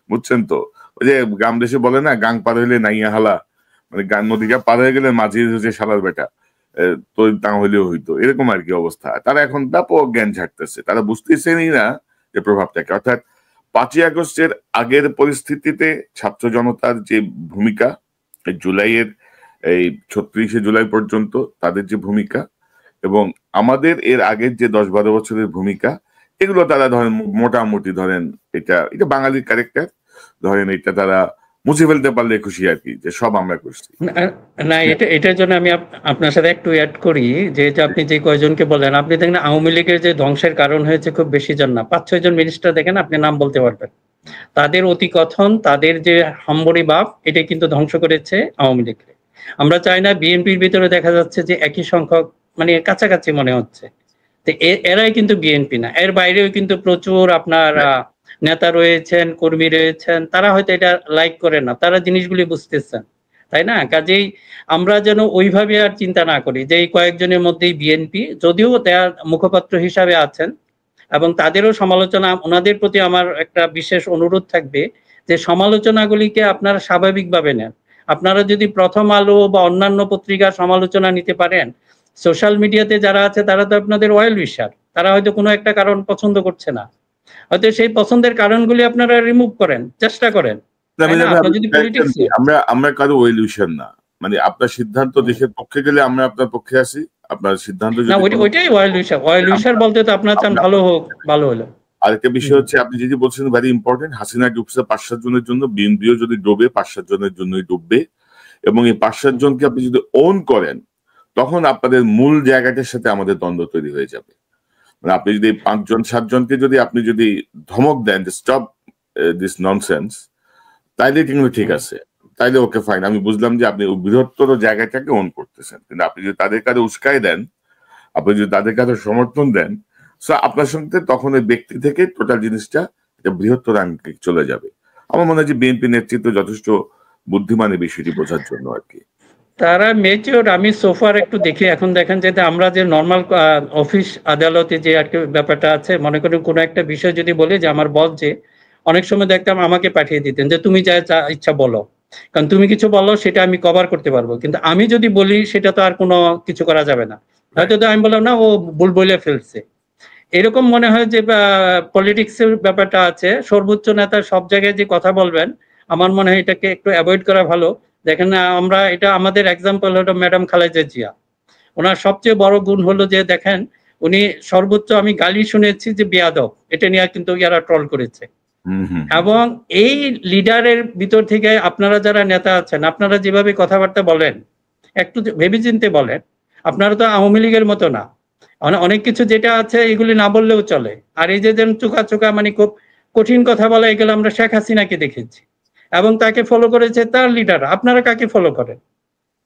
বুঝছেন তো? ওই যে গ্রাম দেশে বলে না, গাং পার হইলে নাইয়া হালা, মানে নদীটা পার হয়ে গেলে মাঝি হচ্ছে শালার বেটা, তো তা হইলেও হইতো, এরকম আর কি অবস্থা। তারা এখন ব্যাপক জ্ঞান ছাড়তেছে, তারা বুঝতেছেনই না যে প্রভাবটাকে। অর্থাৎ 5ই আগস্টের আগের পরিস্থিতিতে ছাত্র জনতার যে ভূমিকা, জুলাইয়ের এই 36শে জুলাই পর্যন্ত তাদের যে ভূমিকা, এবং আমাদের এর আগের যে 10-12 বছরের ভূমিকা, এগুলো তারা ধরেন মোটামুটি ধরেন এটা বাঙালির ক্যারেক্টার, ধরেন এটা তারা মুছে ফেলতে পারলে খুশি আর কি, যে সব আমরা করছি না। এটার জন্য আমি আপনার সাথে একটু অ্যাড করি যে আপনি যে কয়জনকে বলেন, আপনি দেখেন আওয়ামী লীগের যে ধ্বংসের কারণ হয়েছে খুব বেশি জন না, 5-6 জন মিনিস্টার দেখেন, আপনি নাম বলতে পারবেন। তাদের অতিকথন, তাদের যে হাম্বরি ভাব, এটাই কিন্তু ধ্বংস করেছে আওয়ামী লীগকে। আমরা চাই না বিএনপির ভিতরে দেখা যাচ্ছে যে একই সংখ্যক মানে কাছাকাছি মনে হচ্ছে। তো এরাই কিন্তু বিএনপি না, এর বাইরেও কিন্তু প্রচুর আপনার নেতা রয়েছেন, কর্মী রয়েছেন, তারা হয়তো এটা লাইক করে না, তারা জিনিসগুলি বুঝতেছেন, তাই না? কাজেই আমরা যেন ওইভাবে আর চিন্তা না করি যে এই কয়েকজনের মধ্যেই বিএনপি, যদিও তার মুখপাত্র হিসাবে আছেন এবং তাদেরও সমালোচনা, ওনাদের প্রতি আমার একটা বিশেষ অনুরোধ থাকবে যে সমালোচনাগুলিকে আপনারা স্বাভাবিকভাবে নেন। আপনারা যদি প্রথম আলো বা অন্যান্য পত্রিকার সমালোচনা নিতে পারেন, সোশ্যাল মিডিয়াতে যারা আছে তারা তো আপনাদের ওয়েল উইশার, তারা হয়তো কোনো একটা কারণ পছন্দ করছে না, হয়তো সেই পছন্দের কারণগুলি আপনারা রিমুভ করেন, চেষ্টা করেন, তাই না? আপনার যদি পলিটিক্স, আমরা কারো ওয়েল উইশার না, মানে আপনার সিদ্ধান্ত দেশের পক্ষে গেলে আমরা আপনার পক্ষে আছি, আপনার সিদ্ধান্ত না ওইটাই ওয়েল উইশার। ওয়েল উইশার বলতে তো আপনার চান ভালো হোক, ভালো হলো। আরেকটা বিষয় হচ্ছে আপনি যদি বলছেন ভেরি ইম্পর্টেন্ট, হাসিনা ডুবছে 5-7 জনের জন্য, বিএনপিও যদি ডুবে 5-7 জনের জন্যই ডুববে, এবং এই 5-7 জনকে আপনি যদি ওন করেন তখন আপনাদের মূল জায়গাটার সাথে আমাদের দ্বন্দ্ব তৈরি হয়ে যাবে। মানে আপনি যদি 5-7 জনকে যদি আপনি যদি ধমক দেন যে স্টপ দিস ননসেন্স, তাইলে কিন্তু ঠিক আছে, তাইলে ওকে ফাইন, আমি বুঝলাম যে আপনি বৃহত্তর জায়গাটাকে ওন করতেছেন। কিন্তু আপনি যদি তাদের কাছে উস্কাই দেন, আপনি যদি তাদের কাছে সমর্থন দেন, আপনার সঙ্গে তখন ওই ব্যক্তি থেকে টোটাল জিনিসটা বৃহত্তর আঙ্গিকে চলে যাবে। আমার মনে হয় যে বিএনপি নেতৃত্ব যথেষ্ট বুদ্ধিমান এই বিষয়টি বোঝার জন্য আর কি। তারা মেচিওর, আমি সোফার একটু দেখি, এখন দেখেন যে আমরা যে নর্মাল অফিস আদালতে যে আর কি ব্যাপারটা আছে, মনে করেন কোনো একটা বিষয় যদি বলি যে আমার বস, যে অনেক সময় দেখতাম আমাকে পাঠিয়ে দিতেন যে তুমি যা ইচ্ছা বলো, কারণ তুমি কিছু বলো সেটা আমি কভার করতে পারবো, কিন্তু আমি যদি বলি সেটা তো আর কোনো কিছু করা যাবে না। হয়তো তো আমি বললাম না, ও ভুল বলে ফেলছে, এরকম মনে হয় যে পলিটিক্স এর ব্যাপারটা আছে। সর্বোচ্চ নেতা সব জায়গায় যে কথা বলবেন, আমার মনে হয় এটাকে একটু অ্যাভয়েড করা ভালো। দেখেন না, আমরা এটা আমাদের এক্সাম্পল হলো ম্যাডাম খালেদা জিয়া। ওনার সবচেয়ে বড় গুণ হলো যে দেখেন, উনি সর্বোচ্চ, আমি গালি শুনেছি যে বেয়াদব, এটা নিয়ে কিন্তু ইয়ারা ট্রল করেছে। এবং এই লিডারের ভিতর থেকে আপনারা যারা নেতা আছেন, আপনারা যেভাবে কথাবার্তা বলেন একটু ভেবেচিন্তে বলেন। আপনারা তো আওয়ামী লীগের মতো না, অনেক কিছু যেটা আছে এগুলি না বললেও চলে। আর এই যে চোখা চোখা মানে খুব কঠিন কথা বলা, এগুলো আমরা শেখ হাসিনাকে দেখেছি, এবং তাকে ফলো করেছে তার লিডার। আপনারা কাকে ফলো করেন,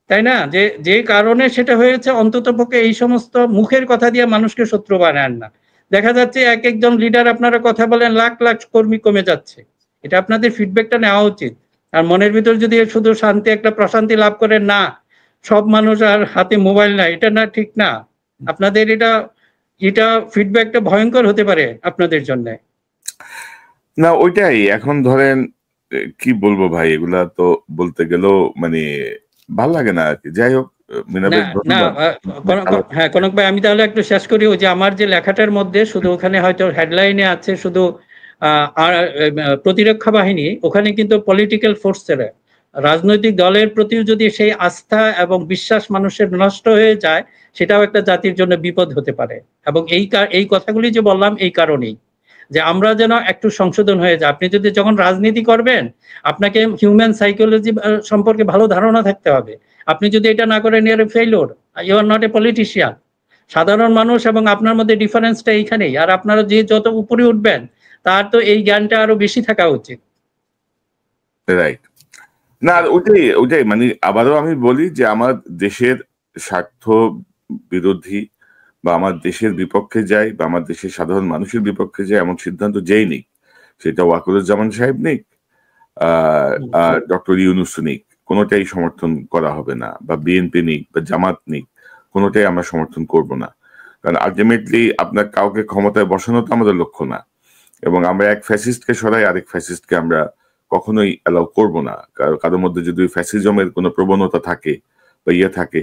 তাই না? যে যে কারণে সেটা হয়েছে, অন্তত পক্ষে এই সমস্ত মুখের কথা দিয়ে মানুষকে শত্রু বানান না। দেখা যাচ্ছে এক একজন লিডার আপনারা কথা বলেন, লাখ লাখ কর্মী কমে যাচ্ছে। এটা আপনাদের ফিডব্যাকটা নেওয়া উচিত। আর মনের ভিতর যদি শুধু শান্তি, একটা প্রশান্তি লাভ করেন, না সব মানুষ আর হাতে মোবাইল না, এটা না, ঠিক না। আপনাদের এটা এটা ফিডব্যাকটা ভয়ঙ্কর হতে পারে আপনাদের জন্য। না ওইটাই, এখন ধরেন কি বলবো ভাই, এগুলা তো বলতে গেলেও মানে ভাল লাগে না আর কি। যাই হোক, হ্যাঁ কনক ভাই, আমি তাহলে একটু শেষ করি। ওই যে আমার যে লেখাটার মধ্যে শুধু ওখানে হয়তো হেডলাইনে আছে শুধু প্রতিরক্ষা বাহিনী, ওখানে কিন্তু পলিটিক্যাল ফোর্সের, রাজনৈতিক দলের প্রতিও যদি সেই আস্থা এবং বিশ্বাস মানুষের নষ্ট হয়ে যায়, সেটাও একটা জাতির জন্য বিপদ হতে পারে। এবং এই কথাগুলি যে বললাম এই কারণেই, যে আমরা যেন একটু সংশোধন হয়ে যায়। আপনি যদি যখন রাজনীতি করবেন, আপনাকে হিউম্যান সাইকোলজি সম্পর্কে ভালো ধারণা থাকতে হবে। আপনি যদি এটা না করেন, you are a failure, you are not a politician. সাধারণ মানুষ এবং আপনার মধ্যে ডিফারেন্সটা এইখানেই। আর আপনারা যে যত উপরে উঠবেন, তার তো এই জ্ঞানটা আরো বেশি থাকা উচিত। রাইট। না ওইটাই মানে আবারও আমি বলি যে আমার দেশের স্বার্থ বিরোধী বা আমার দেশের বিপক্ষে যায় বা আমার দেশের সাধারণ মানুষের বিপক্ষে যায় এমন সিদ্ধান্ত যেই নিক, সেটা ওয়াকারুজ্জামান সাহেব নিক আর ডক্টর ইউনূস নিক, কোনোটাই সমর্থন করা হবে না, বা বিএনপি নিক বা জামাত নিক, কোনোটাই আমরা সমর্থন করব না। কারণ আলটিমেটলি আপনার কাউকে ক্ষমতায় বসানো তো আমাদের লক্ষ্য না, এবং আমরা এক ফ্যাসিস্টকে সরাই আরেক ফ্যাসিস্টকে আমরা কখনোই অ্যালাউ করব না। কারোর মধ্যে যদি ফ্যাসিজমের কোনো প্রবণতা থাকে বা ইয়ে থাকে,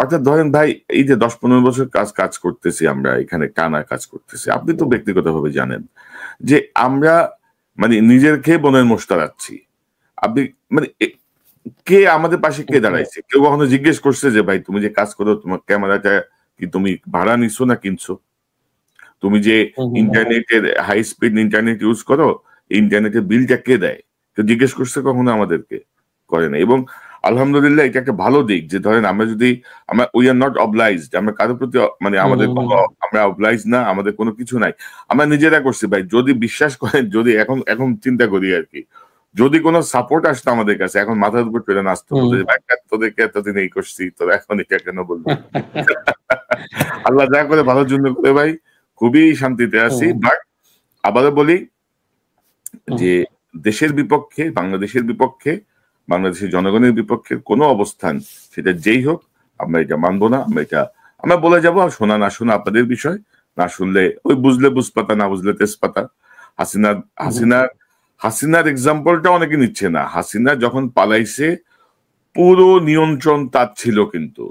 অর্থাৎ ধরেন ভাই, এই যে 10-15 বছর কাজ করতেছি আমরা এখানে, টানা কাজ করতেছি, আপনি তো ব্যক্তিগতভাবে জানেন যে আমরা মানে নিজের খেয়ে বনের মোষ তাড়াচ্ছি। আপনি মানে কে আমাদের পাশে কে দাঁড়াইছে? কেউ কখনো জিজ্ঞেস করছে যে ভাই তুমি যে কাজ করো, তোমার ক্যামেরাটা কি তুমি ভাড়া নিছো না কিনছো? তুমি যে ইন্টারনেটের হাই স্পিড ইন্টারনেট ইউজ করো, ইন্টারনেটের বিলটা কে দেয়? কেউ জিজ্ঞেস করছে কখনো আমাদেরকে? করে না। এবং আলহামদুলিল্লাহ এটা একটা ভালো দিক যে ধরেন আমরা যদি উই আর নট অবলাইজড, আমরা কারোর প্রতি মানে আমাদের কোনো, আমরা অবলাইজ না, আমাদের কোনো কিছু নাই, আমরা নিজেরা করছি ভাই। যদি বিশ্বাস করেন, যদি এখন চিন্তা করি আর কি, যদি কোনো সাপোর্ট আসতো আমাদের কাছে, এখন মাথার উপর চলে আসতো, তোদেরকে এতদিন এই করছি, তোরা এখন এটা কেন বলবি? আল্লাহ যা করে ভালোর জন্য করে ভাই, খুবই শান্তিতে আছি। বাট আবারও বলি যে দেশের বিপক্ষে, বাংলাদেশের বিপক্ষে, বাংলাদেশের জনগণের বিপক্ষে কোনো অবস্থান সেটা যেই হোক আমরা এটা মানবো না। আমরা বলে যাবো, আর শোনা না শোনা আপনাদের বিষয়। না শুনলে ওই বুঝলে বুঝপাতা, না বুঝলে তেজপাতা। হাসিনার এক্সাম্পলটা অনেকে নিচ্ছে না। হাসিনা যখন পালাইছে পুরো নিয়ন্ত্রণ তার ছিল, কিন্তু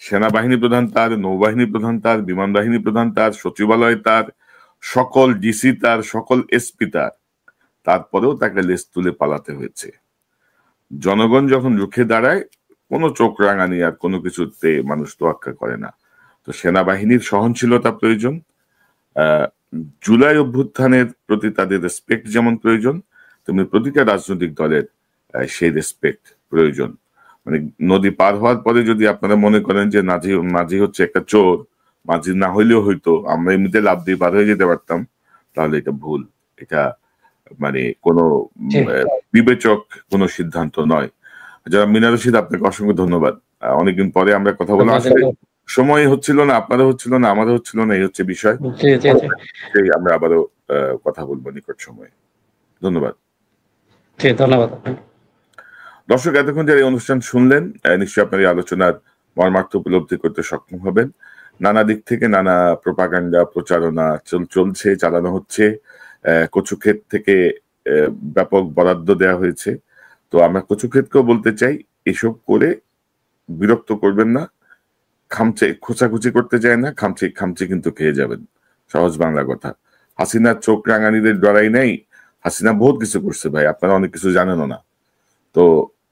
সেনাবাহিনী প্রধান তার, নৌবাহিনী প্রধান তার, বিমান বাহিনী প্রধান তার, সচিবালয় তার, সকল ডিসি তার, সকল এসপি তার। তারপরেও তাকে লেজ তুলে পালাতে হয়েছে। জনগণ যখন রুখে দাঁড়ায়, কোনো চোখ রাঙানি আর কোনো কিছুতে মানুষ তোয়াক্কা করে না। তো সেনাবাহিনীর সহনশীলতা প্রয়োজন, জুলাই অভ্যুত্থানের প্রতি তাদের রেসপেক্ট যেমন প্রয়োজন, তেমনি প্রতিটা রাজনৈতিক দলের সেই রেসপেক্ট প্রয়োজন। মানে নদী পার হওয়ার পরে যদি আপনারা মনে করেন যে মাঝি হচ্ছে একটা চোর, মাঝি না হইলেও হয়তো আমরা এমনিতে লাভ দিয়ে পার হয়ে যেতে পারতাম, তাহলে এটা ভুল। এটা মানে কোনো বিবেচক কোনো সিদ্ধান্ত নয়। যারা মিনা রশিদ, আপনাকে অসংখ্য ধন্যবাদ। অনেকদিন পরে আমরা কথা বললাম, আসলে সময় হচ্ছিল না, আপনারও হচ্ছিল না, আমারও হচ্ছিল না, এই হচ্ছে বিষয়। আমরা আবারও কথা বলবো নিকট সময়ে। ধন্যবাদ। ধন্যবাদ। দর্শক, এতক্ষণ যারা এই অনুষ্ঠান শুনলেন, নিশ্চয়ই আপনার এই আলোচনার মর্মার্থ উপলব্ধি করতে সক্ষম হবেন। নানা দিক থেকে নানা প্রোপাগান্ডা, প্রচারণা চলছে, চালানো হচ্ছে। কচুক্ষেত থেকে ব্যাপক বরাদ্দ দেওয়া হয়েছে। তো আমরা কচুক্ষেতকেও বলতে চাই, এসব করে বিরক্ত করবেন না। খোঁচাখুচি করতে চায় না, খামচে কিন্তু খেয়ে যাবেন। সহজ বাংলা কথা। হাসিনার চোখ রাঙানিদের ডরাই নেই। হাসিনা বহুত কিছু করছে ভাই, আপনারা অনেক কিছু জানেনও না। তো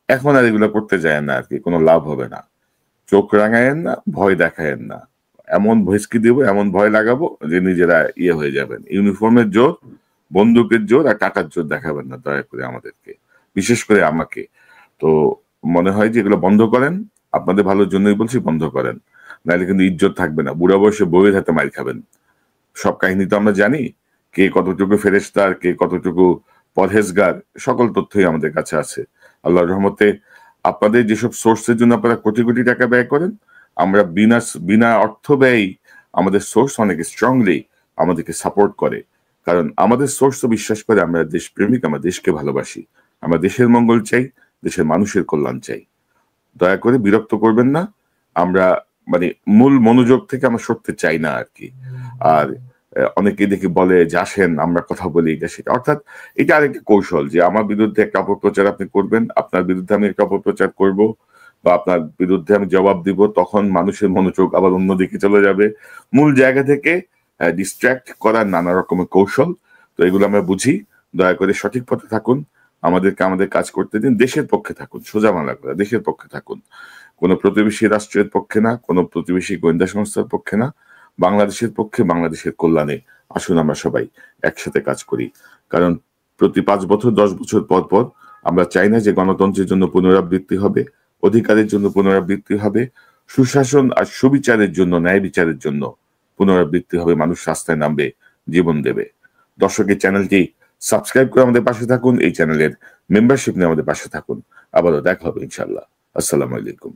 এখন আর এগুলো করতে যায় না আর কি, কোনো লাভ হবে না। চোখ রাঙায়েন না, ভয় দেখায়েন না। এমন ভয়স্কি দিব, এমন ভয় লাগাবো যে নিজেরা হয়ে যাবেন। ইউনিফর্মের জোর, বন্দুকের জোর আর টাকার জোর দেখাবেন না দয়া করে আমাদেরকে, বিশেষ করে আমাকে। তো মনে হয় যে এগুলো বন্ধ করেন, আপনাদের ভালোর জন্যই বলছি, বন্ধ করেন, নাহলে কিন্তু ইজ্জত থাকবে না। বুড়া বয়সে বউয়ের হাতে মার খাবেন। সব কাহিনী তো আমরা জানি, কে কতটুকু ফেরেশতার, কে কতটুকু পরহেজগার, সকল তথ্যই আমাদের কাছে আছে। আল্লাহর রহমতে আপনাদের যেসব সোর্সের জন্য আপনারা কোটি কোটি টাকা ব্যয় করেন, আমরা বিনা অর্থ ব্যয় আমাদের সোর্স অনেক স্ট্রংলি আমাদেরকে সাপোর্ট করে। কারণ আমাদের সোর্স তো বিশ্বাস করে আমরা দেশপ্রেমিক, আমরা দেশকে ভালোবাসি, আমরা দেশের মঙ্গল চাই, দেশের মানুষের কল্যাণ চাই। দয়া করে বিরক্ত করবেন না। আমরা মানে মূল মনোযোগ থেকে আমরা সরতে চাই না আর কি। আর অনেকে দেখি বলে যে আসেন আমরা কথা বলি, এটা সেটা। অর্থাৎ এটা আরেকটা কৌশল যে আমার বিরুদ্ধে একটা অপপ্রচার আপনি করবেন, আপনার বিরুদ্ধে আমি একটা অপপ্রচার করব, বা আপনার বিরুদ্ধে আমি জবাব দিব, তখন মানুষের মনোযোগ আবার অন্যদিকে চলে যাবে। মূল জায়গা থেকে ডিস্ট্র্যাক্ট করার নানা রকমের কৌশল। তো এগুলো আমরা বুঝি। দয়া করে সঠিক পথে থাকুন, আমাদেরকে আমাদের কাজ করতে দিন, দেশের পক্ষে থাকুন, সোজা বাংলা করে দেশের পক্ষে থাকুন। কোনো প্রতিবেশী রাষ্ট্রের পক্ষে না, কোনো প্রতিবেশী গোয়েন্দা সংস্থার পক্ষে না, বাংলাদেশের পক্ষে, বাংলাদেশের কল্যাণে আসুন আমরা সবাই একসাথে কাজ করি। কারণ প্রতি 5 বছর 10 বছর পর পর আমরা চাই না যে গণতন্ত্রের জন্য পুনরাবৃত্তি হবে, অধিকারের জন্য পুনরাবৃত্তি হবে, সুশাসন আর সুবিচারের জন্য, ন্যায় বিচারের জন্য পুনরাবৃত্তি হবে, মানুষ রাস্তায় নামবে, জীবন দেবে। দর্শকের চ্যানেলটি সাবস্ক্রাইব করে আমাদের পাশে থাকুন, এই চ্যানেলের মেম্বারশিপ নিয়ে আমাদের পাশে থাকুন। আবারও দেখা হবে ইনশাআল্লাহ। আসসালামু আলাইকুম।